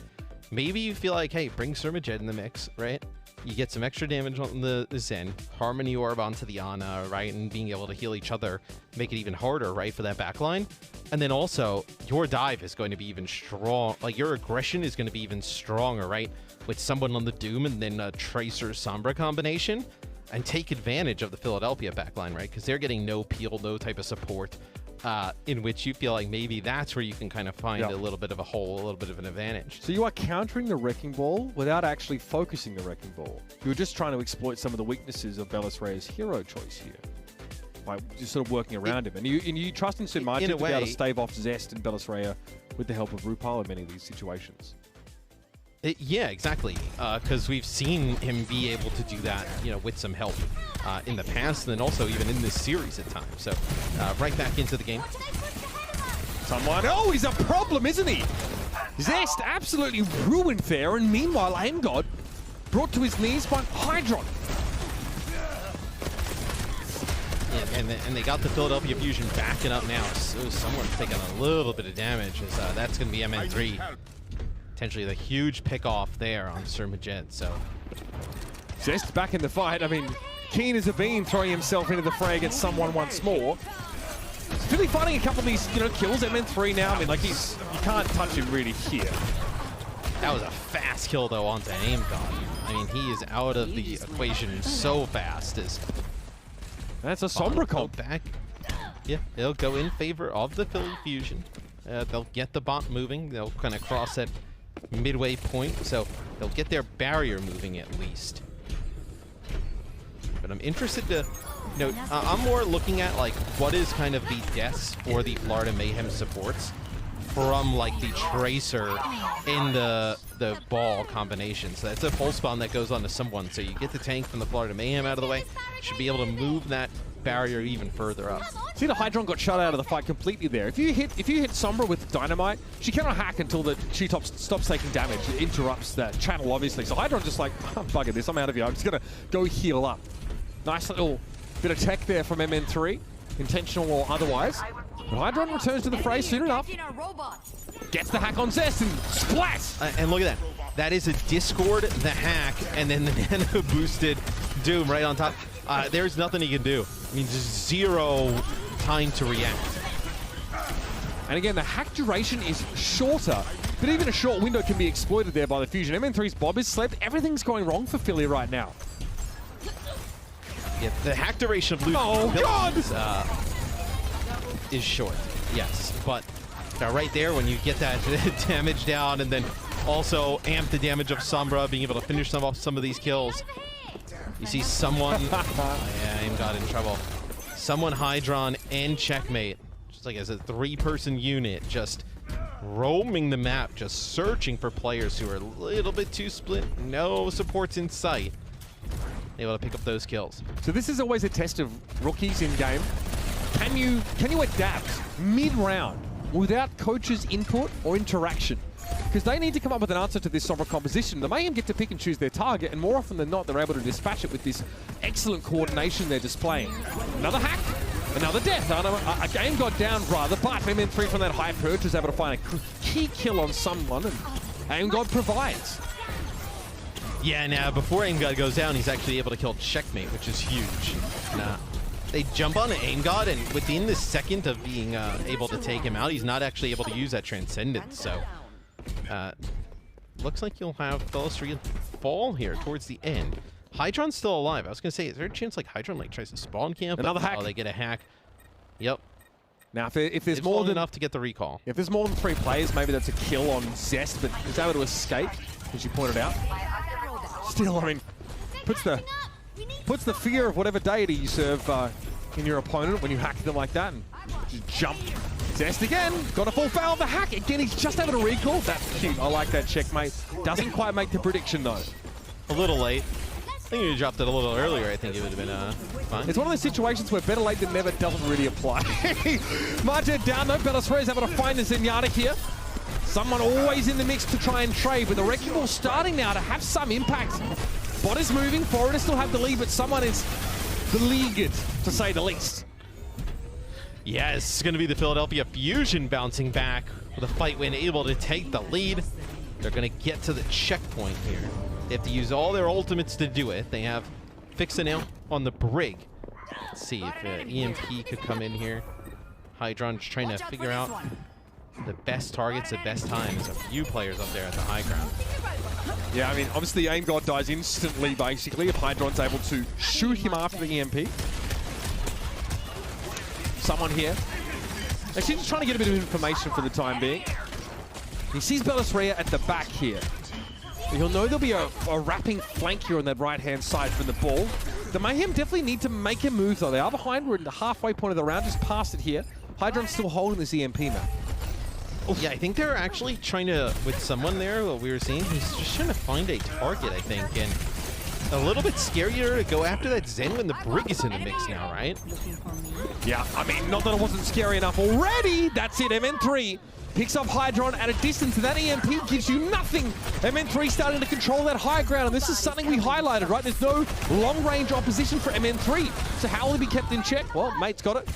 Maybe you feel like, hey, bring Sir Majid in the mix, right? You get some extra damage on the Zen, Harmony Orb onto the Ana, right? And being able to heal each other, make it even harder, right, for that backline. And then also, your dive is going to be even strong. Like, your aggression is going to be even stronger, right? With someone on the Doom and then a Tracer Sombra combination. And take advantage of the Philadelphia backline, right? Because they're getting no peel, no type of support. In which you feel like maybe that's where you can kind of find a little bit of a hole, a little bit of an advantage. So you are countering the Wrecking Ball without actually focusing the Wrecking Ball. You're just trying to exploit some of the weaknesses of Bellisria's hero choice here by just sort of working around him. And you trust in Sir Majid to be able to stave off Zest and Bellisria with the help of Rupal in many of these situations. Yeah, exactly. Because we've seen him be able to do that, with some help in the past, and then also even in this series at times. So right back into the game. Oh, he's a problem, isn't he? Zest absolutely ruined there, and meanwhile, AimGod brought to his knees by Hydron. Yeah, and they got the Philadelphia Fusion backing up now. So someone's taking a little bit of damage, as that's going to be MN3. Potentially the huge pick off there on Sir Majid. So Zest back in the fight. I mean, keen as a bean, throwing himself into the fray against someone once more. He's really finding a couple of these, kills. MN3 now. I mean, like you can't touch him really here. That was a fast kill though onto AimGod. I mean, he is out of the equation so fast. That's a Sombra comp. Back. Yeah, they'll go in favor of the Philly Fusion. They'll get the bot moving. They'll kind of cross that midway point, so they'll get their barrier moving at least. But I'm interested to, I'm more looking at like what is kind of the deaths for the Florida Mayhem supports from like the Tracer in the ball combination. So that's a full spawn that goes onto someone. So you get the tank from the Florida Mayhem out of the way. Should be able to move that barrier even further up. See, the Hydron got shut out of the fight completely there. If you hit Sombra with Dynamite, she cannot hack until she stops taking damage. It interrupts that channel, obviously. So Hydron just like, I'm bugging this, I'm out of here. I'm just gonna go heal up. Nice little bit of tech there from MN3, intentional or otherwise. But Hydron returns to the fray soon enough. Gets the hack on Zest and splat! And look at that. That is a Discord, the hack, and then the nano boosted Doom right on top. There's nothing he can do. I mean, just zero time to react. And again, the hack duration is shorter, but even a short window can be exploited there by the Fusion. MN3's Bob is slept. Everything's going wrong for Philly right now. Yeah, the hack duration of losing is short, yes. But right there, when you get that damage down and then also amp the damage of Sombra, being able to finish some of these kills, you see someone, yeah, Aim got in trouble. Someone Hydron and Checkmate, just like as a 3-person unit, just roaming the map, just searching for players who are a little bit too split, no supports in sight, able to pick up those kills. So this is always a test of rookies in game. Can you adapt mid-round without coach's input or interaction? Because they need to come up with an answer to this Sombra composition. The Mayhem get to pick and choose their target, and more often than not, they're able to dispatch it with this excellent coordination they're displaying. Another hack, another death. A game got down rather, but MN3 from that high perch was able to find a key kill on someone, and Aim God provides. Yeah, now before Aim God goes down, he's actually able to kill Checkmate, which is huge. They jump on Aim God, and within the second of being able to take him out, he's not actually able to use that Transcendence. So, looks like you'll have Belastria fall here towards the end. Hydron's still alive. I was going to say, is there a chance like Hydron like tries to spawn camp? Another hack. Oh, they get a hack. Yep. Now, if there's more than enough to get the recall. If there's more than 3 players, maybe that's a kill on Zest, but he's able to escape, as you pointed out. Still, I mean, puts the fear of whatever deity you serve in your opponent when you hack them like that, and just jump. Zest again, got a full foul of the hack. Again, he's just able to recall. That's cute. I like that Checkmate. Doesn't quite make the prediction though. A little late. I think if you dropped it a little earlier, I think it would have been fine. It's one of those situations where better late than never doesn't really apply. Margin down though. Belastria is able to find the Zenyatta here. Someone always in the mix to try and trade, with the Wrecking Ball starting now to have some impact. Bot is moving, Foreigner still have the lead, but someone is beleaguered, to say the least. Yeah, it's going to be the Philadelphia Fusion bouncing back with a fight win, able to take the lead. They're going to get to the checkpoint here. They have to use all their ultimates to do it. They have Fix It Out on the Brig. Let's see if EMP could come in here. Hydron's trying to figure out the best targets at best times. A few players up there at the high ground. Yeah, I mean, obviously Aim God dies instantly, basically, if Hydron's able to shoot him after the EMP. Someone here. Actually, just trying to get a bit of information for the time being. He sees Belastria at the back here. He'll know there'll be a wrapping flank here on that right-hand side from the ball. The Mayhem definitely need to make a move, though. They are behind. We're at the halfway point of the round, just past it here. Hydron's still holding this EMP now. Oof. Yeah, I think they're actually trying to, with someone there, what we were seeing, he's just trying to find a target, I think, and a little bit scarier to go after that Zen when the Brig is in the mix now, right? Yeah, I mean, not that it wasn't scary enough already. That's it, MN3 picks up Hydron at a distance, and that EMP gives you nothing. MN3 starting to control that high ground, and this is something we highlighted, right? There's no long-range opposition for MN3, so how will he be kept in check? Well, mate's got it.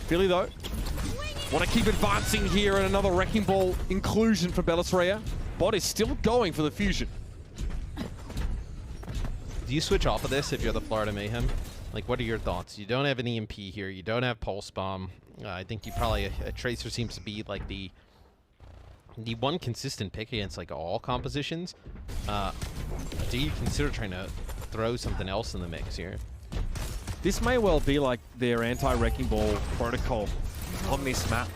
Philly, though, want to keep advancing here, and another Wrecking Ball inclusion for Belastria. Bot is still going for the Fusion. Do you switch off of this if you're the Florida Mayhem? Like, what are your thoughts? You don't have an EMP here. You don't have Pulse Bomb. I think you probably, a Tracer seems to be like the one consistent pick against like all compositions. Do you consider trying to throw something else in the mix here? This may well be like their anti-Wrecking Ball protocol on this map.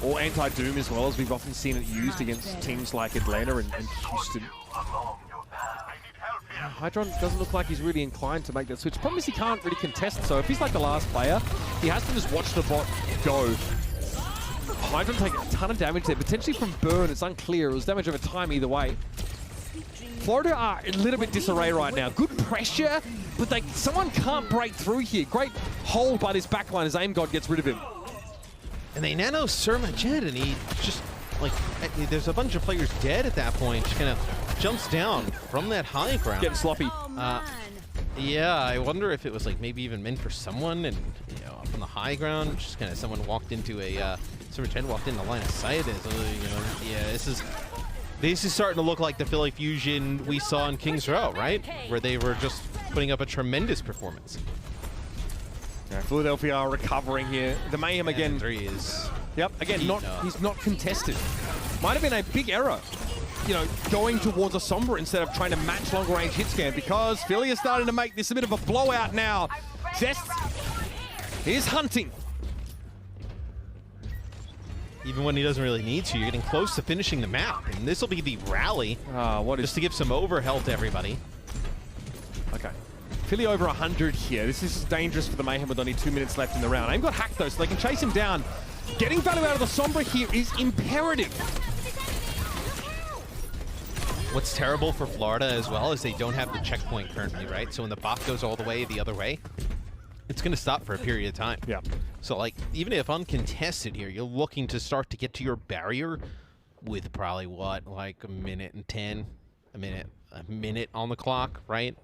Or anti-Doom as well, as we've often seen it used against teams like Atlanta and Houston. Hydron doesn't look like he's really inclined to make that switch. Problem is he can't really contest, so if he's like the last player, he has to just watch the bot go. Hydron taking a ton of damage there, potentially from burn. It's unclear. It was damage over time either way. Florida are a little bit disarray right now. Good pressure, but someone can't break through here. Great hold by this backline as Aim God gets rid of him. And they nano Surma Jet, and he just, like, there's a bunch of players dead at that point. Just kind of jumps down from that high ground. Getting sloppy. Yeah, I wonder if it was, like, maybe even meant for someone, and, you know, up on the high ground, just kind of someone walked into a, Surma Jet walked into line of sight. You know, yeah, this is starting to look like the Philly Fusion we saw in Kings Row, right? Where they were just putting up a tremendous performance. Yeah, Philadelphia are recovering here. The Mayhem again. 3 is... Yep, again, he's not contested. Might have been a big error, you know, going towards a Sombra instead of trying to match longer range hit scan, because Philly is starting to make this a bit of a blowout now. Zest is hunting. Even when he doesn't really need to, you're getting close to finishing the map, and this will be the rally. Just to give some overhealth to everybody. Okay. Philly over 100 here. This is dangerous for the Mayhem with only 2 minutes left in the round. Aim got hacked though, so they can chase him down. Getting value out of the Sombra here is imperative. What's terrible for Florida as well is they don't have the checkpoint currently, right? So when the bot goes all the way the other way, it's going to stop for a period of time. Yeah. So, like, even if uncontested here, you're looking to start to get to your barrier with probably, what, like a minute and 10, a minute on the clock, right?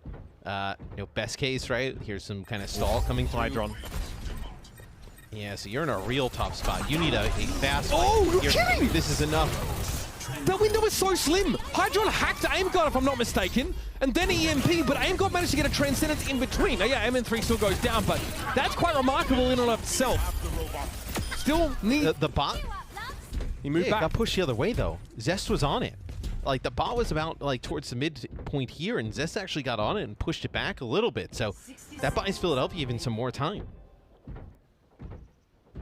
You know, best case, right? Here's some kind of stall coming through. Hydron. Yeah, so you're in a real top spot. You need a fast... Oh, you're kidding! This is enough. That window is so slim. Hydron hacked Aim God, if I'm not mistaken, and then EMP, but Aim God managed to get a Transcendence in between. Now, yeah, MN3 still goes down, but that's quite remarkable in and of itself. Still need... The bot... He moved back. Got pushed the other way, though. Zest was on it. Like, the bot was about, like, towards the midpoint here, and Zest actually got on it and pushed it back a little bit. So that buys Philadelphia even some more time.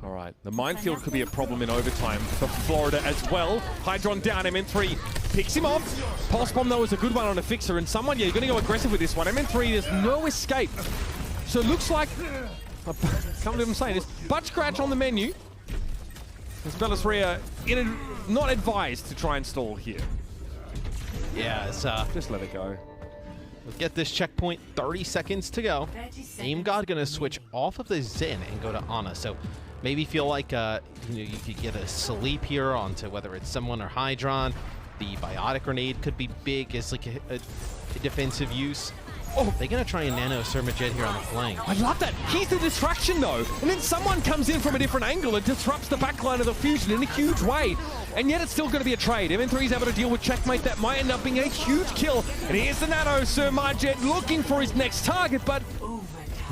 All right, the minefield could be a problem in overtime for Florida as well. Hydron down, MN3 picks him off. Pulse Bomb, though, is a good one on a fixer, and someone, yeah, you're going to go aggressive with this one. MN3, there's no escape. So it looks like, I can't believe I'm saying this, butt scratch on the menu. As Belisria not advised to try and stall here. Yeah, it's, just let it go. We'll get this checkpoint, 30 seconds to go. Aim God gonna switch off of the Zen and go to Ana. So maybe feel like you know, you could get a sleep here onto whether it's someone or Hydron. The Biotic Grenade could be big as like a defensive use. Oh, they're gonna try and nano Surma Jet here on the flank. I love that. He's the distraction though. And then someone comes in from a different angle and disrupts the backline of the Fusion in a huge way. And yet it's still going to be a trade. MN3 is able to deal with checkmate. That might end up being a huge kill. And here's the nano Surma Jet looking for his next target, but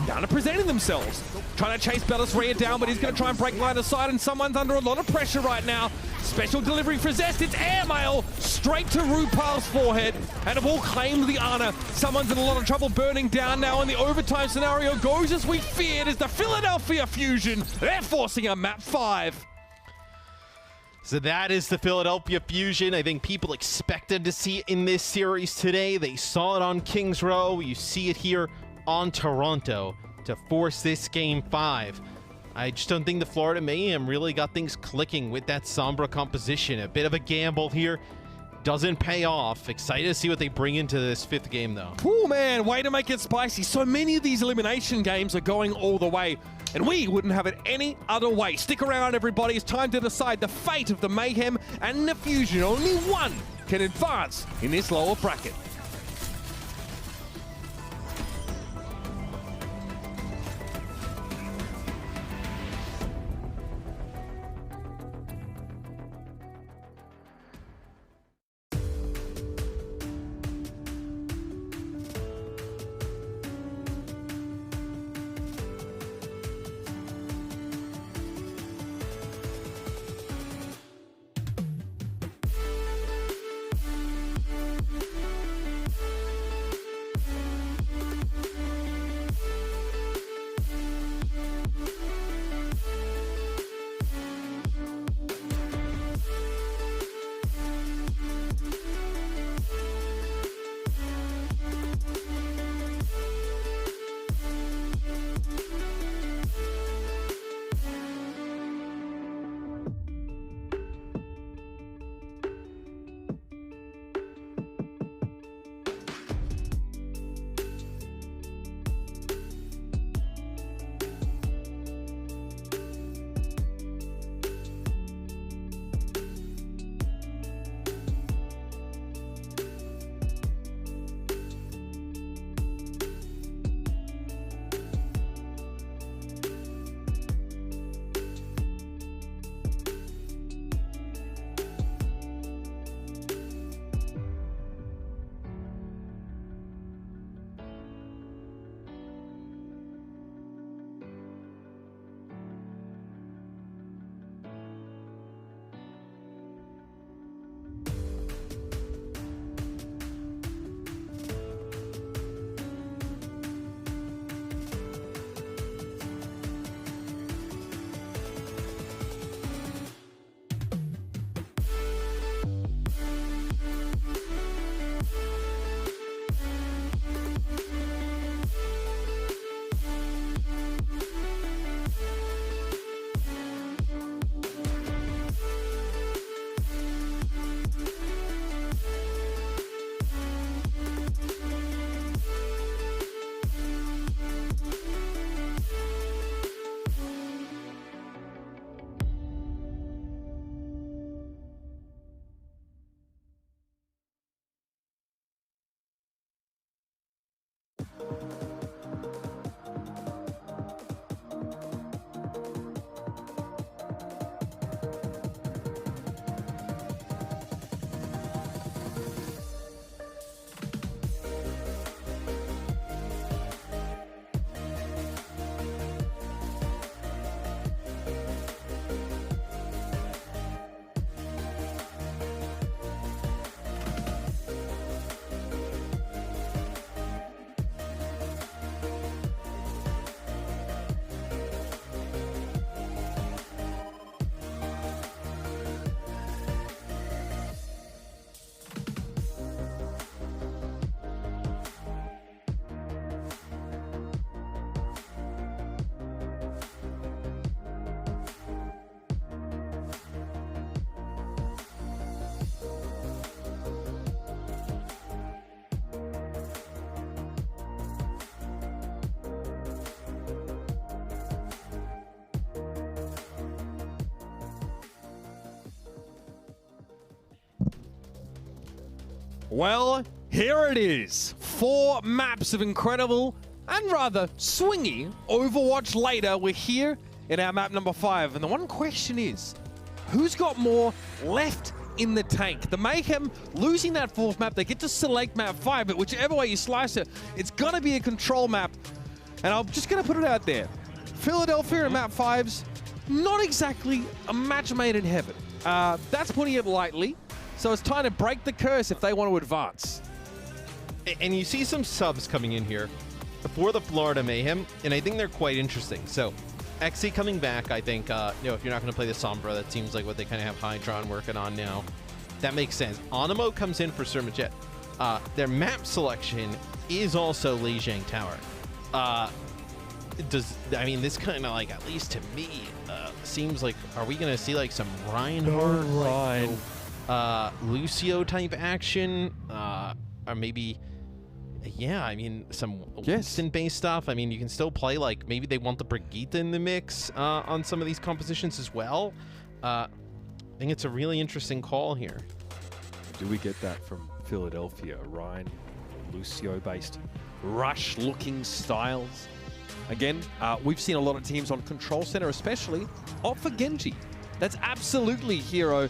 none are presenting themselves. Trying to chase Belisria down, but he's going to try and break line of sight, and someone's under a lot of pressure right now. Special delivery for Zest. It's airmail straight to Rupal's forehead, and have all claimed the Ana. Someone's in a lot of trouble, burning down now, and the overtime scenario goes as we feared as the Philadelphia Fusion. They're forcing a map 5. So that is the Philadelphia Fusion. I think people expected to see it in this series today. They saw it on Kings Row. You see it here on Toronto to force this game 5. I just don't think the Florida Mayhem really got things clicking with that Sombra composition. A bit of a gamble here. Doesn't pay off. Excited to see what they bring into this 5th game, though. Oh, man, way to make it spicy. So many of these elimination games are going all the way, and we wouldn't have it any other way. Stick around, everybody. It's time to decide the fate of the Mayhem and the Fusion. Only one can advance in this lower bracket. Well, here it is. 4 maps of incredible and rather swingy Overwatch later. We're here in our map number 5. And the one question is, who's got more left in the tank? The Mayhem losing that 4th map. They get to select map 5, but whichever way you slice it, it's going to be a control map. And I'm just going to put it out there. Philadelphia and map 5's not exactly a match made in heaven. That's putting it lightly. So it's time to break the curse if they want to advance. And you see some subs coming in here for the Florida Mayhem, and I think they're quite interesting. So XC coming back, I think, if you're not going to play the Sombra, that seems like what they kind of have Hydron working on now. That makes sense. Onimo comes in for Surmajet. Their map selection is also Lijiang Tower. I mean, this kind of, like, at least to me, seems like, are we going to see, like, some Reinhardt, Lucio type action? Or maybe, yeah, I mean, some Winston-based stuff. I mean, you can still play, like, maybe they want the Brigitte in the mix on some of these compositions as well. I think it's a really interesting call here. Do we get that from Philadelphia? Ryan, Lucio-based rush-looking styles. Again, we've seen a lot of teams on Control Center, especially opt for Genji. That's absolutely hero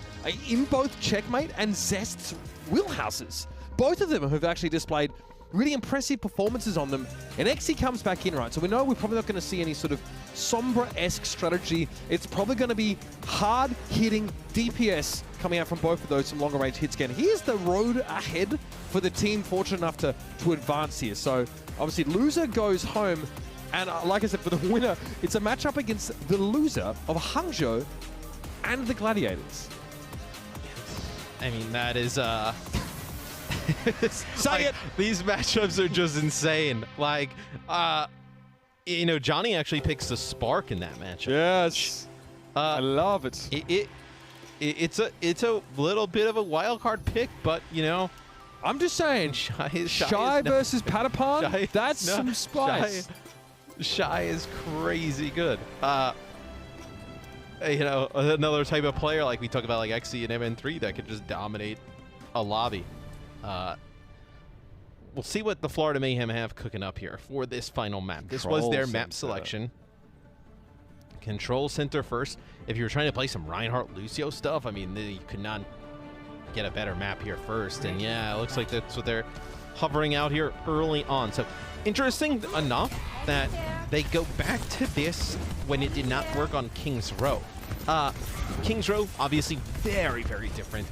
in both Checkmate and Zest's wheelhouses. Both of them have actually displayed really impressive performances on them. And XC comes back in, right? So we know we're probably not going to see any sort of Sombra-esque strategy. It's probably going to be hard-hitting DPS coming out from both of those, some longer-range hits again. Here's the road ahead for the team fortunate enough to advance here. So obviously, loser goes home. And like I said, for the winner, it's a matchup against the loser of Hangzhou and the Gladiators. I mean, that is, Say it! These matchups are just insane. Like, you know, Johnny actually picks the Spark in that matchup. Yes. I love it. It's a little bit of a wild card pick, but, you know, I'm just saying, Shy versus Patapon, that's some spice. Shy is crazy good. You know, another type of player like we talk about, like XC and MN3, that could just dominate a lobby. We'll see what the Florida Mayhem have cooking up here for this final map. This was their map selection. Control Center first. If you were trying to play some Reinhardt Lucio stuff, I mean, you could not get a better map here first. And yeah, it looks like that's what they're hovering out here early on. So interesting enough that they go back to this when it did not work on King's Row. King's Row, obviously very, very different.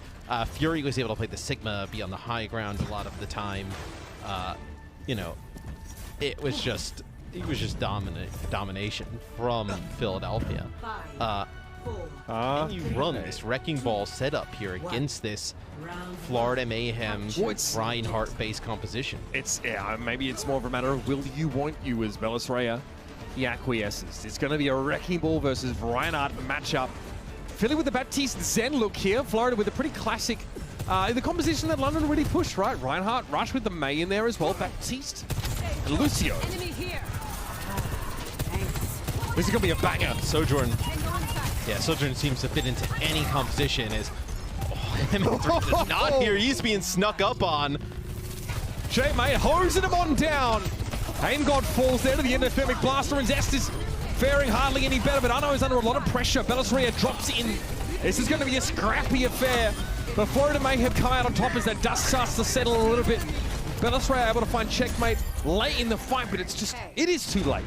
Fury was able to play the Sigma, be on the high ground a lot of the time. You know, it was just domination from Philadelphia. And you run this Wrecking Ball setup here against this Florida Mayhem Reinhardt-based composition. Maybe it's more of a matter of will you, won't you, as Belisrea. He acquiesces. It's going to be a Wrecking Ball versus Reinhardt matchup. Philly with the Baptiste Zen look here. Florida with a pretty classic, the composition that London really pushed, right? Reinhardt, Rush with the May in there as well. Baptiste, and Lucio. This is going to be a banger. Sojourn. Yeah, Sojourn seems to fit into any composition. Is does not here. He's being snuck up on. J-Mate hosing him on down. Aim God falls there to the Endothermic Blaster, and Zest is faring hardly any better, but Arno is under a lot of pressure. Belisrea drops in. This is going to be a scrappy affair. But Florida may have come out on top as that dust starts to settle a little bit. Belisrea able to find Checkmate late in the fight, but it is too late.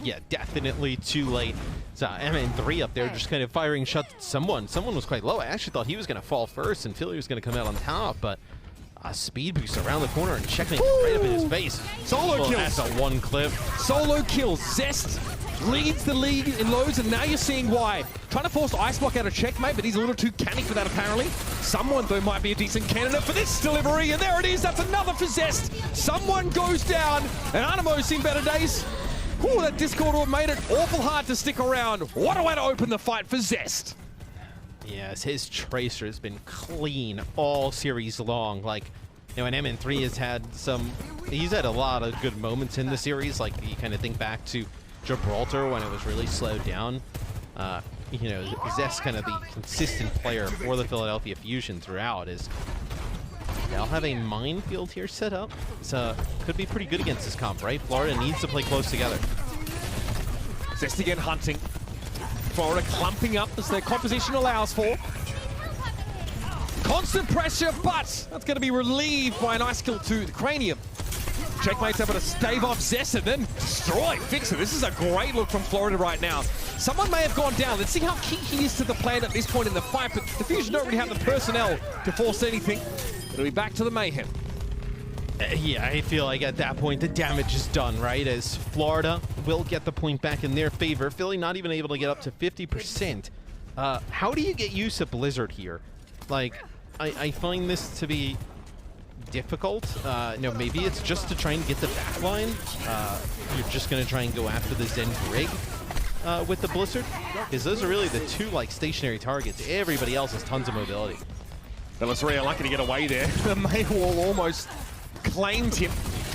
Yeah, definitely too late. So MN3 up there just kind of firing shots at someone. Someone was quite low. I actually thought he was going to fall first and Philly was going to come out on top, but a speed boost around the corner and Checkmate right up in his face. Solo kills. That's a one clip. Solo kills. Zest leads the league in lows, and now you're seeing why. Trying to force Ice Block out of Checkmate, but he's a little too canny for that apparently. Someone, though, might be a decent candidate for this delivery, and there it is. That's another for Zest. Someone goes down, and Animo's seen better days. Ooh, that Discord orb made it awful hard to stick around. What a way to open the fight for Zest. Yes, his Tracer has been clean all series long. Like, you know, and MN3 has had he's had a lot of good moments in the series. Like, you kind of think back to Gibraltar when it was really slowed down. You know, Zest's kind of the consistent player for the Philadelphia Fusion throughout. Is They'll have a minefield here set up. So could be pretty good against this comp, right? Florida needs to play close together. Zest again hunting. Florida clumping up as their composition allows for. Constant pressure, but that's going to be relieved by an ice kill to the cranium. Checkmate's able to stave off Zest and then destroy Fixer. This is a great look from Florida right now. Someone may have gone down. Let's see how key he is to the plan at this point in the fight, but the Fusion don't really have the personnel to force anything. It'll be back to the Mayhem. Yeah, I feel like at that point the damage is done, right? As Florida will get the point back in their favor. Philly not even able to get up to 50%. How do you get used to Blizzard here? Like, I find this to be difficult. No, maybe it's just to try and get the backline. You're just going to try and go after the Zen Brig with the Blizzard, because those are really the two like stationary targets. Everybody else has tons of mobility. Belisariya lucky to get away there. The main wall almost claimed him.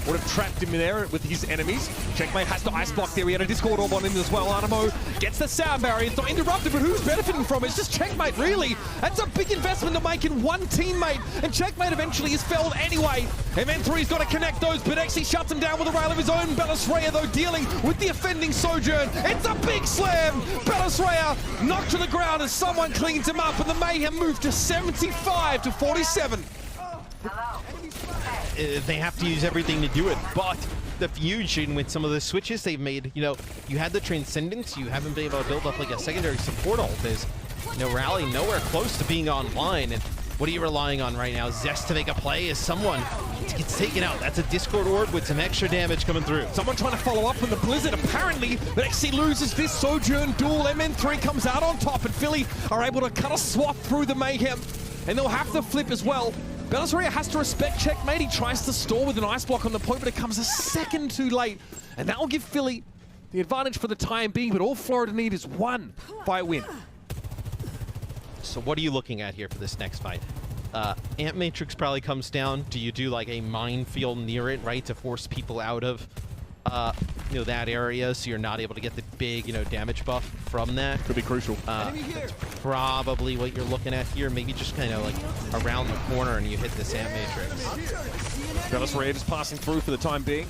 Would have trapped him in there with his enemies. Checkmate has to ice block there. We had a Discord orb on him as well. Animo gets the sound barrier. It's not interrupted, but who's benefiting from it? It's just Checkmate, really. That's a big investment to make in one teammate. And Checkmate eventually is felled anyway. MN3's got to connect those, but Exy shuts him down with a rail of his own. Belisariya, though, dealing with the offending Sojourn. It's a big slam. Belisariya knocked to the ground as someone cleans him up, and the Mayhem move to 75 to 47. They have to use everything to do it, but the Fusion with some of the switches they've made, you know, you had the Transcendence, you haven't been able to build up like a secondary support ult. There's, you know, Rally nowhere close to being online, and what are you relying on right now? Zest to make a play as someone gets taken out. That's a Discord orb with some extra damage coming through. Someone trying to follow up with the Blizzard, apparently, but XC loses this Sojourn duel. MN3 comes out on top, and Philly are able to cut a swap through the Mayhem, and they'll have to flip as well. Belisariya has to respect Checkmate. He tries to stall with an ice block on the point, but it comes a second too late. And that will give Philly the advantage for the time being, but all Florida need is one fight win. So what are you looking at here for this next fight? Ant Matrix probably comes down. Do you do like a minefield near it, right, to force people out of you know, that area, so you're not able to get the big, you know, damage buff from that? Could be crucial. That's probably what you're looking at here. Maybe just kind of like around the corner and you hit this Ant Matrix. Belisariya just passing through for the time being.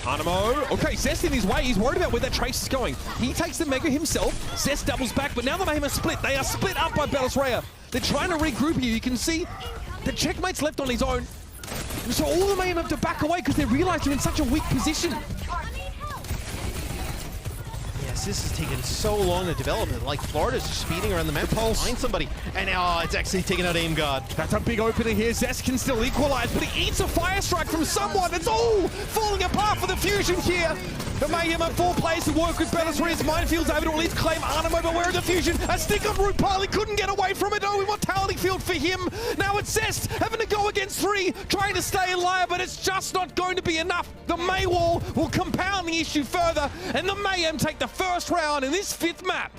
Animo. Okay, Zest in his way. He's worried about where that Trace is going. He takes the Mega himself. Zest doubles back, but now the Mayhem are split. They are split up by Belisariya. They're trying to regroup here. You can see the Checkmate's left on his own. So all the Mayhem have to back away because they realize they're in such a weak position. Yes, this has taken so long to develop it. Like, Florida's just speeding around the map to find somebody. And now it's actually taking out Aim God. That's a big opener here. Zest can still equalize, but he eats a fire strike from someone. It's all falling apart for the Fusion here. The Mayhem have 4 players to work with. Belisariya's minefields able to at least claim Animo, but where are the Fusion? A stick on Root Pile. He couldn't get away from it. Oh, Immortality Field for him. Now it's Zest having to go against 3, trying to stay alive, but it's just not going to be enough. The Maywall will compound the issue further, and the Mayhem take the first round in this 5th map.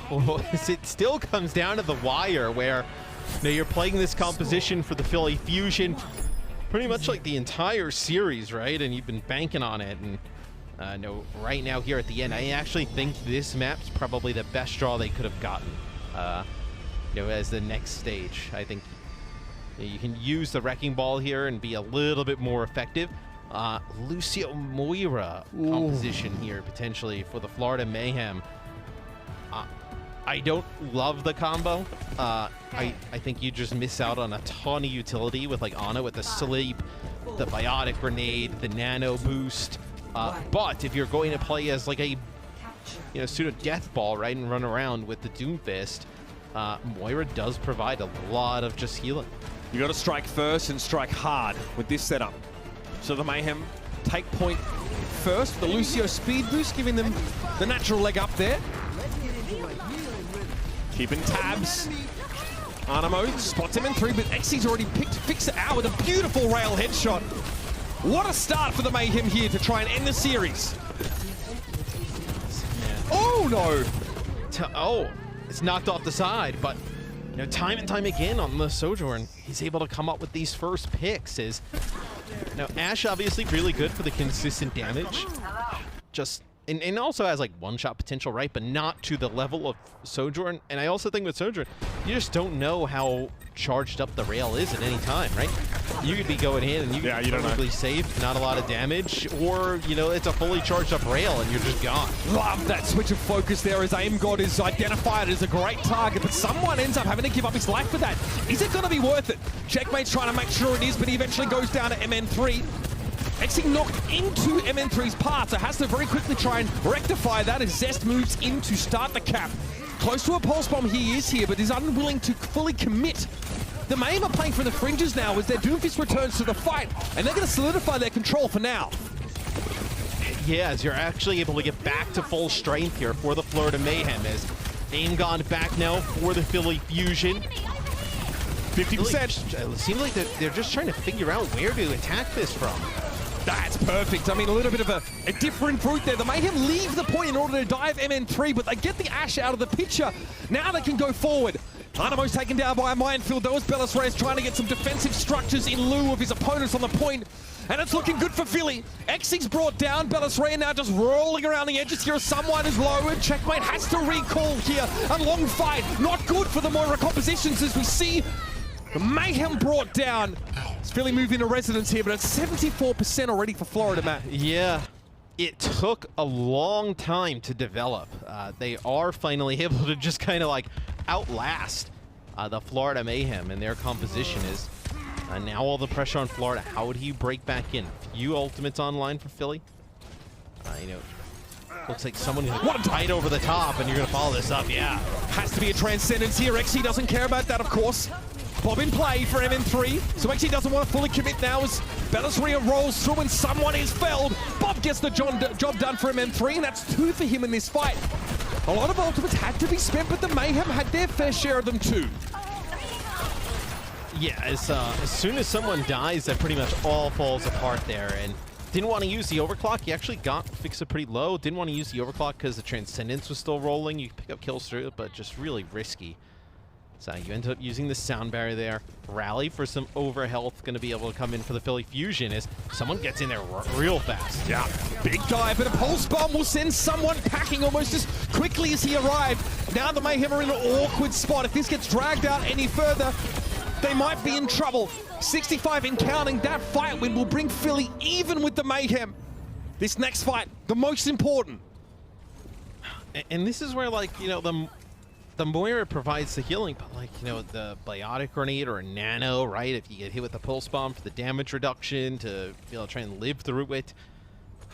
Well, it still comes down to the wire where, you know, you're playing this composition for the Philly Fusion pretty much like the entire series, right? And you've been banking on it. And no, right now here at the end, I actually think this map's probably the best draw they could have gotten, you know, as the next stage. I think you can use the Wrecking Ball here and be a little bit more effective. Lucio Moira composition here potentially for the Florida Mayhem. I don't love the combo. I think you just miss out on a ton of utility with like Ana with the sleep, the biotic grenade, the nano boost. But if you're going to play as like a, you know, pseudo death ball, right, and run around with the Doomfist, Moira does provide a lot of just healing. You got to strike first and strike hard with this setup. So the Mayhem take point first. The Lucio speed boost giving them the natural leg up there. Keeping tabs. Animo spots him in 3, but Xy's already picked Fixer out with a beautiful rail headshot. What a start for the Mayhem here to try and end the series. Oh no! Oh, it's knocked off the side, but you know, time and time again on the Sojourn, he's able to come up with these first picks. Now, Ash obviously really good for the consistent damage. Just and also has like one-shot potential, right? But not to the level of Sojourn. And I also think with Sojourn, you just don't know how charged up the rail is at any time, right? You could be going in and you could be perfectly safe, not a lot of damage, or, you know, it's a fully charged up rail and you're just gone. Love that switch of focus there as Aim God is identified as a great target, but someone ends up having to give up his life for that. Is it going to be worth it? Checkmate's trying to make sure it is, but he eventually goes down to MN3. Exi knocked into MN3's path, so has to very quickly try and rectify that as Zest moves in to start the cap. Close to a pulse bomb he is here, but is unwilling to fully commit. The Mayhem are playing for the fringes now as their Doomfist returns to the fight, and they're going to solidify their control for now. Yeah, as you're actually able to get back to full strength here for the Florida Mayhem as Aim gone back now for the Philly Fusion. 50%. It seems like they're just trying to figure out where to attack this from. That's perfect. I mean, a little bit of a different route there. The Mayhem leave the point in order to dive MN3, but they get the Ash out of the picture. Now they can go forward. Anamo's taken down by a minefield. There was Bellis Reyes trying to get some defensive structures in lieu of his opponents on the point. And it's looking good for Philly. Exi's brought down. Bellis Reyes now just rolling around the edges here as someone is lowered. Checkmate has to recall here. A long fight. Not good for the Moira compositions as we see the Mayhem brought down. It's Philly moving into residence here, but it's 74% already for Florida, Matt. Yeah, it took a long time to develop. They are finally able to just kind of like outlast the Florida Mayhem, and their composition is now all the pressure on Florida. How would he break back in? Few ultimates online for Philly. You know, looks like someone right over the top, and you're going to follow this up, yeah. Has to be a transcendence here. Xe doesn't care about that, of course. Bob in play for MN3, so Xe doesn't want to fully commit now as Bellisria rolls through and someone is felled. Bob gets the job done for MN3, and that's 2 for him in this fight. A lot of ultimates had to be spent, but the Mayhem had their fair share of them too. Yeah, as soon as someone dies, that pretty much all falls apart there, and didn't want to use the overclock. He actually got fixed it pretty low. Didn't want to use the overclock because the Transcendence was still rolling. You could pick up kills through it, but just really risky. So you end up using the sound barrier there. Rally for some overhealth, going to be able to come in for the Philly Fusion as someone gets in there real fast. Yeah, big dive, but a pulse bomb will send someone packing almost as quickly as he arrived. Now the Mayhem are in an awkward spot. If this gets dragged out any further, they might be in trouble. 65 in counting. That fight win will bring Philly even with the Mayhem. This next fight, the most important. And this is where, like, you know, the Moira provides the healing, but like, you know, the Biotic Grenade or a Nano, right? If you get hit with the Pulse Bomb for the damage reduction to be able to try and live through it,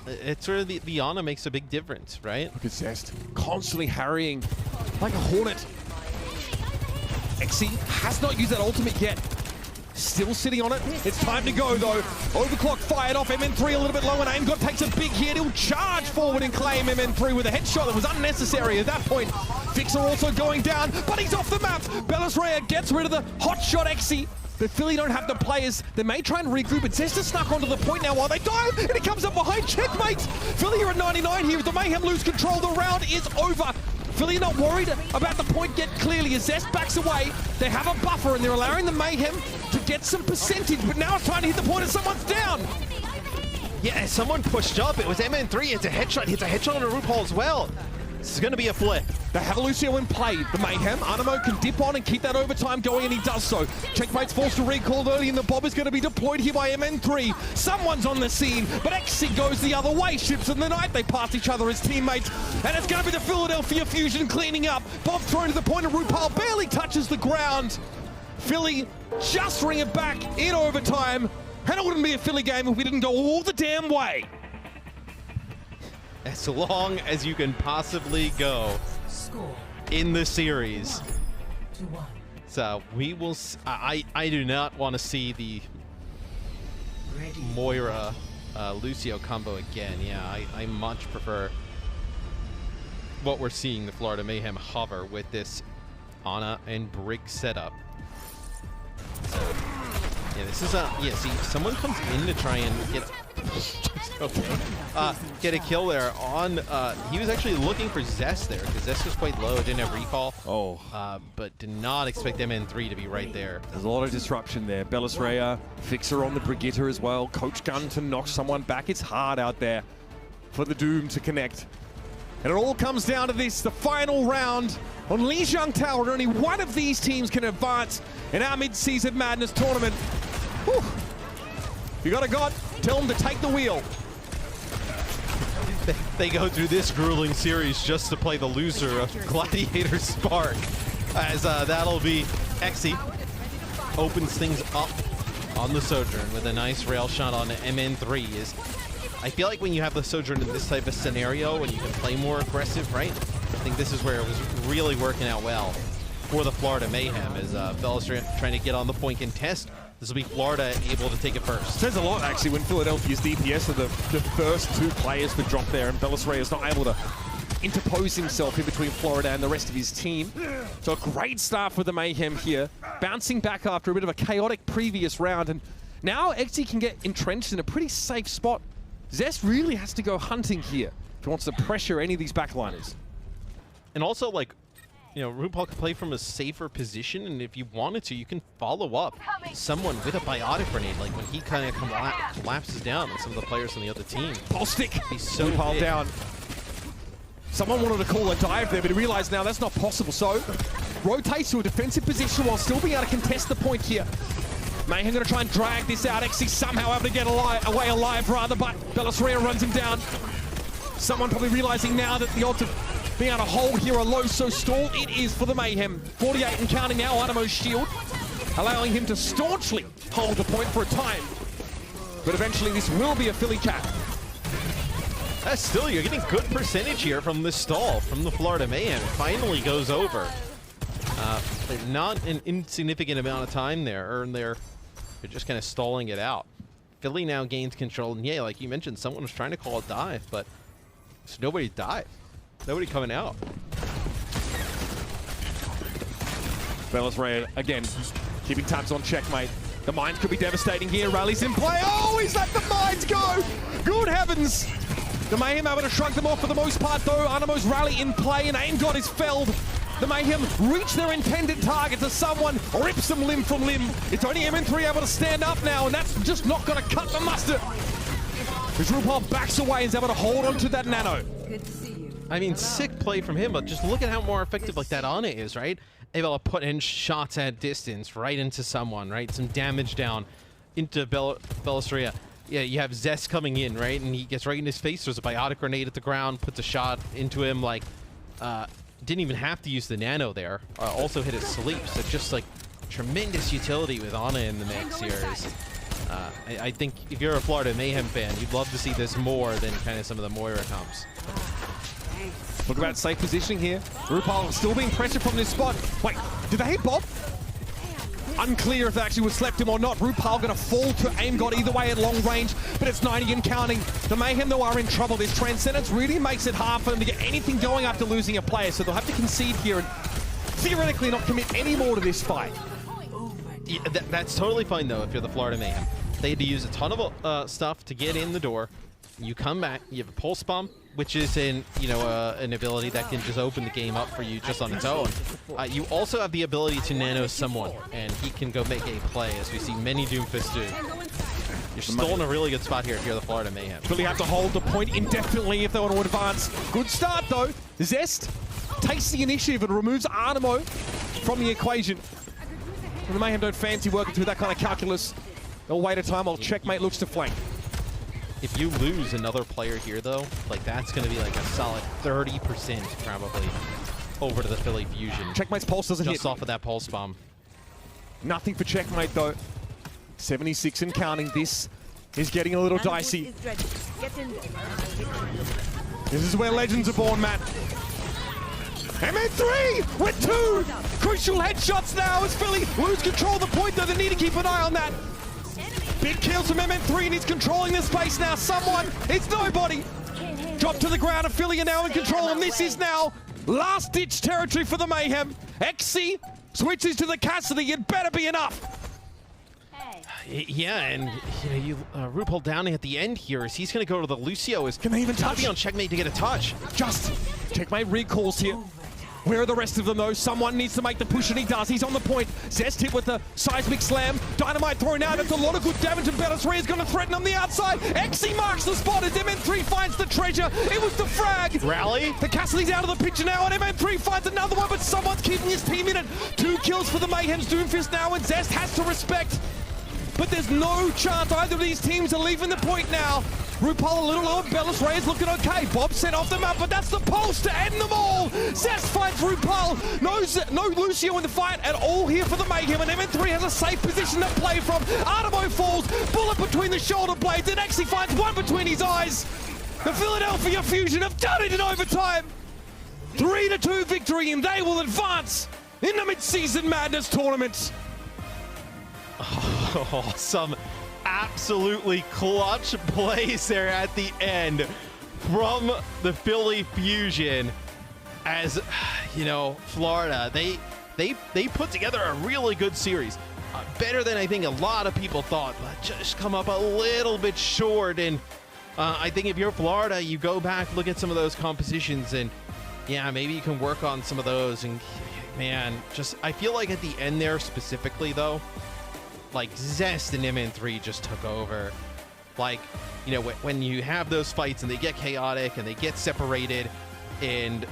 it's sort of the Ana makes a big difference, right? Look at Zest, constantly harrying like a hornet. Xe has not used that ultimate yet. Still sitting on it. It's time to go, though. Overclock fired off. MN3 a little bit low, and Aim God takes a big hit. He'll charge forward and claim MN3 with a headshot that was unnecessary at that point. Fixer also going down, but he's off the map. Bellis Reyes gets rid of the hot shot Xe. But Philly don't have the players. They may try and regroup, but Zesta snuck onto the point now while they dive, and he comes up behind Checkmate. Philly are at 99 here. If the Mayhem lose control, the round is over. Philly not worried about the point yet clearly as Zest backs away. They have a buffer and they're allowing the Mayhem to get some percentage, but now it's trying to hit the point and someone's down. Yeah, someone pushed up. It was MN3. It's a headshot. Hits a headshot on a RuPaul as well. This is going to be a flip. They have a Lucio in play. The Mayhem, Animo can dip on and keep that overtime going, and he does so. Checkmate's forced to recall early, and the Bob is going to be deployed here by MN3. Someone's on the scene, but Xe goes the other way. Ships in the night, they pass each other as teammates, and it's going to be the Philadelphia Fusion cleaning up. Bob thrown to the point, and RuPaul barely touches the ground. Philly just ring it back in overtime, and it wouldn't be a Philly game if we didn't go all the damn way. As long as you can possibly go in the series. So we will. I do not want to see the Moira Lucio combo again. Yeah, I much prefer what we're seeing the Florida Mayhem hover with this Ana and Brig setup. So yeah, this is a see, someone comes in to try and get. Get a kill there on, he was actually looking for Zest there, because Zest was quite low, didn't have recall. But did not expect MN3 to be right there. There's a lot of disruption there. Bellis Reyes, Fixer on the Brigitte as well, Coach Gun to knock someone back. It's hard out there for the Doom to connect. And it all comes down to this, the final round on Lijiang Tower. Only one of these teams can advance in our Mid-Season Madness Tournament. Whew. If you got a God, tell them to take the wheel. They go through this grueling series just to play the loser of Gladiator Spark. As that'll be Exi. Opens things up on the Sojourn with a nice rail shot on MN3. I feel like when you have the Sojourn in this type of scenario, when you can play more aggressive, right? I think this is where it was really working out well for the Florida Mayhem as Velostraya trying to get on the point contest. This will be Florida able to take it first. Says a lot, actually, when Philadelphia's DPS are the first two players to drop there, and Velostraya is not able to interpose himself in between Florida and the rest of his team. So a great start for the Mayhem here, bouncing back after a bit of a chaotic previous round, and now Exi can get entrenched in a pretty safe spot. Zest really has to go hunting here if he wants to pressure any of these backliners. And also, like, you know, RuPaul can play from a safer position, and if you wanted to, you can follow up someone with a biotic grenade, like when he kind of collapses down with some of the players on the other team. Pulse stick! He's so RuPaul down. Someone wanted to call a dive there, but he realized now that's not possible, so rotates to a defensive position while still being able to contest the point here. Mayhem going to try and drag this out. Exi somehow able to get away alive, rather, but Velostraya runs him down. Someone probably realizing now that the odds of being able to hold here are low, so stall it is for the Mayhem. 48 and counting now, Anamo's shield, allowing him to staunchly hold the point for a time. But eventually this will be a Philly cap. Still, you're getting good percentage here from this stall, from the Florida Mayhem. It finally goes over. Not an insignificant amount of time there, and they're just kind of stalling it out. Philly now gains control, and yeah, like you mentioned, someone was trying to call a dive, but there's nobody dive. Nobody coming out. Velostraya, again, keeping tabs on checkmate. The mines could be devastating here. Rally's in play. Oh, he's let the mines go! Good heavens! The Mayhem able to shrug them off for the most part, though. Anamo's rally in play, and Aim God is felled. The Mayhem reach their intended target as someone rips them limb from limb. It's only MN3 able to stand up now, and that's just not going to cut the mustard. As RuPaul backs away and is able to hold on to that nano. Good to see you. I mean, sick play from him, but just look at how more effective like that Ana is, right? Able to put in shots at distance right into someone, right? Some damage down into Velostraya. Yeah, you have Zest coming in, right? And he gets right in his face. There's a biotic grenade at the ground, puts a shot into him, like, didn't even have to use the nano there. Also hit his sleep, so just like tremendous utility with Ana in the mix here. I think if you're a Florida Mayhem fan, you'd love to see this more than kind of some of the Moira comps. Look about safe positioning here. RuPaul still being pressured from this spot. Wait, did they hit Bob? Unclear if they actually would slept him or not. RuPaul going to fall to Aim God either way at long range, but it's 90 and counting. The Mayhem, though, are in trouble. This Transcendence really makes it hard for them to get anything going after losing a player, so they'll have to concede here and theoretically not commit any more to this fight. Yeah, that's totally fine, though, if you're the Florida Mayhem. They had to use a ton of stuff to get in the door. You come back, you have a Pulse Bomb, which is an ability that can just open the game up for you just on its own. You also have the ability to nano someone, and he can go make a play, as we see many Doomfists do. You're still in a really good spot here if you're the Florida Mayhem. Really have to hold the point indefinitely if they want to advance. Good start, though. Zest takes the initiative and removes Anamo from the equation. And the Mayhem don't fancy working through that kind of calculus. They'll wait a time while checkmate looks to flank. If you lose another player here, though, like that's going to be like a solid 30% probably over to the Philly Fusion. Checkmate's pulse doesn't hit. Just off of that Pulse Bomb. Nothing for checkmate, though. 76 and counting. This is getting a little dicey. This is where legends are born, Matt. MN3 with 2 crucial headshots now as Philly lose control of the point, though. They need to keep an eye on that. Big kills from MN3 and he's controlling the space now. Someone, it's nobody. Drop to the ground and Philly are now in control, and this is now last-ditch territory for the Mayhem. XC switches to the Cassidy. It better be enough. Yeah, and RuPaul downing at the end here as he's going to go to the Lucio. Can they even touch? Be on checkmate to get a touch. Just checkmate recalls here. Where are the rest of them though? Someone needs to make the push and he does. He's on the point. Zest hit with the seismic slam. Dynamite thrown out. That's a lot of good damage and Bellatrix is going to threaten on the outside. Xe marks the spot as MN3 finds the treasure. It was the frag. Rally. The Cassidy's out of the picture now and MN3 finds another one, but someone's keeping his team in it. 2 kills for the Mayhem's Doomfist now and Zest has to respect. But there's no chance either of these teams are leaving the point now. RuPaul a little low, Bellis Reyes looking okay. Bob sent off the map, but that's the pulse to end them all. Zest finds RuPaul. No Lucio in the fight at all here for the Mayhem, and MN3 has a safe position to play from. Artemo falls, bullet between the shoulder blades, and Xe finds one between his eyes. The Philadelphia Fusion have done it in overtime. 3-2 victory, and they will advance in the Midseason Madness Tournament. Oh, some absolutely clutch plays there at the end from the Philly Fusion. As you know, Florida, they put together a really good series, better than I think a lot of people thought, but just come up a little bit short. And I think if you're Florida, you go back, look at some of those compositions, and yeah, maybe you can work on some of those. And man, just I feel like at the end there specifically though, like Zest and MN3 just took over. Like, you know, when you have those fights and they get chaotic and they get separated, and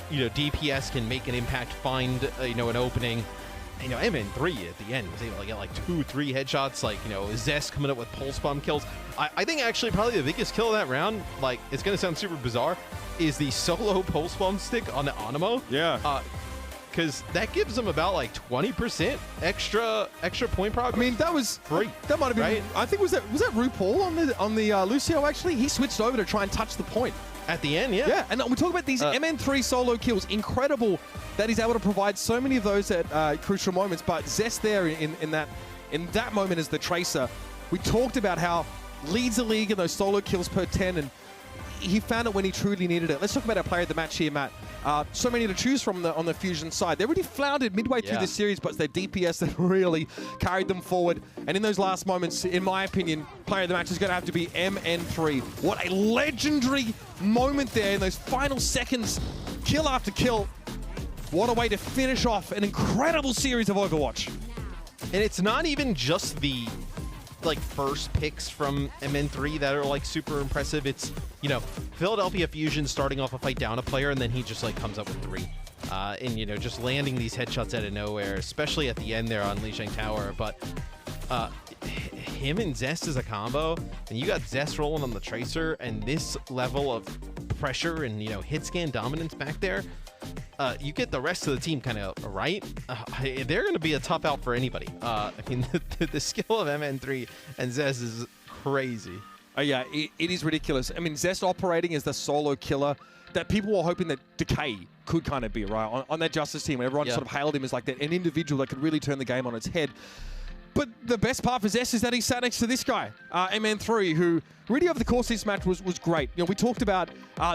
you know DPS can make an impact, find you know an opening. You know, MN3 at the end was able to get like 2-3 headshots. Like, you know, Zest coming up with pulse bomb kills. I think actually probably the biggest kill of that round, like it's gonna sound super bizarre, is the solo pulse bomb stick on the Animo. Yeah. Because that gives them about like 20% extra point progress. I mean, that was free. That might have been. Right? I think was that RuPaul on the Lucio actually. He switched over to try and touch the point At the end, yeah. Yeah, and we talk about these MN3 solo kills. Incredible that he's able to provide so many of those at crucial moments. But Zest there in that moment as the Tracer, we talked about how leads the league in those solo kills per 10, and he found it when he truly needed it. Let's talk about our player of the match here, Matt. So many to choose from on the Fusion side. They really floundered midway through this series, but it's their DPS that really carried them forward. And in those last moments, in my opinion, player of the match is going to have to be MN3. What a legendary moment there in those final seconds, kill after kill. What a way to finish off an incredible series of Overwatch. And it's not even just the like first picks from MN3 that are like super impressive. It's, you know, Philadelphia Fusion starting off a fight down a player, and then he just like comes up with 3. And, you know, just landing these headshots out of nowhere, especially at the end there on Lijiang Tower. But him and Zest is a combo, and you got Zest rolling on the Tracer, and this level of pressure and, you know, hit scan dominance back there. You get the rest of the team kind of right. They're going to be a tough out for anybody. I mean, the skill of MN3 and Zest is crazy. Oh yeah, it is ridiculous. I mean, Zest operating as the solo killer that people were hoping that Decay could kind of be, right? On that Justice team, everyone sort of hailed him as like an individual that could really turn the game on its head. But the best part for Zest is that he sat next to this guy, MN3, who really over the course of this match was great. You know, we talked about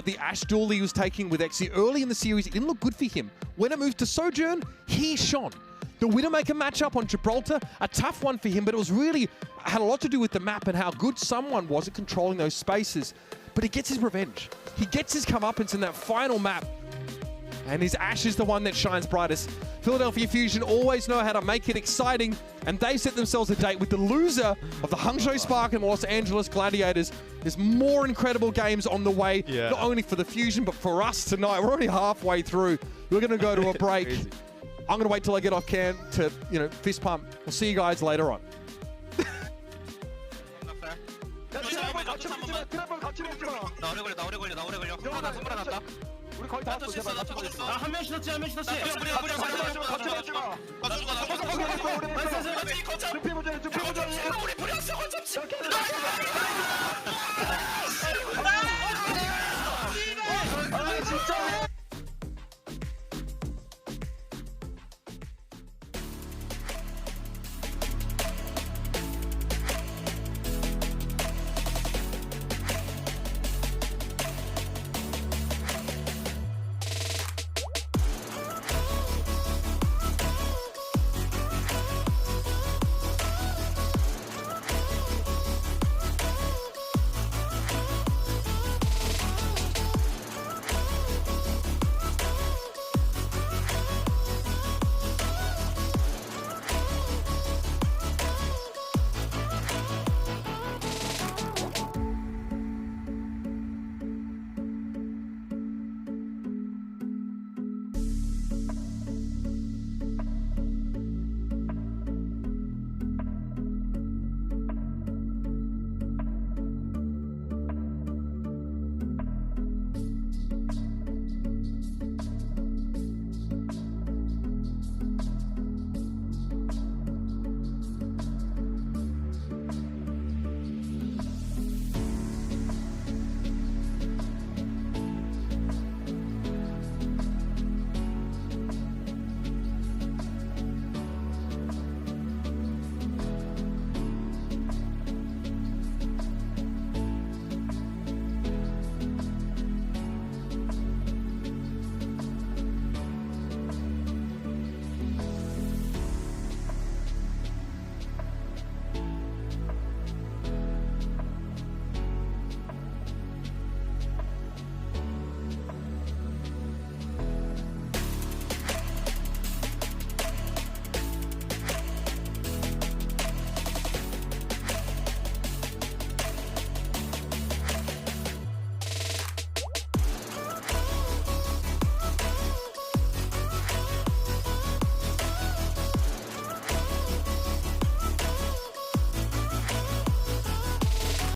the Ashe duel he was taking with Xe early in the series. It didn't look good for him. When it moved to Sojourn, he shone. The Widowmaker matchup on Gibraltar, a tough one for him, but it was really had a lot to do with the map and how good someone was at controlling those spaces. But he gets his revenge. He gets his comeuppance in that final map. And his Ashe is the one that shines brightest. Philadelphia Fusion always know how to make it exciting, and they set themselves a date with the loser of the Hangzhou Spark and Los Angeles Gladiators. There's more incredible games on the way, not only for the Fusion, but for us tonight. We're only halfway through. We're going to go to a break. I'm going to wait till I get off cam to, you know, fist pump. We'll see you guys later on. 우리 거의 다 왔어. 한 명씩 넣지, 한 명씩 넣지. 우리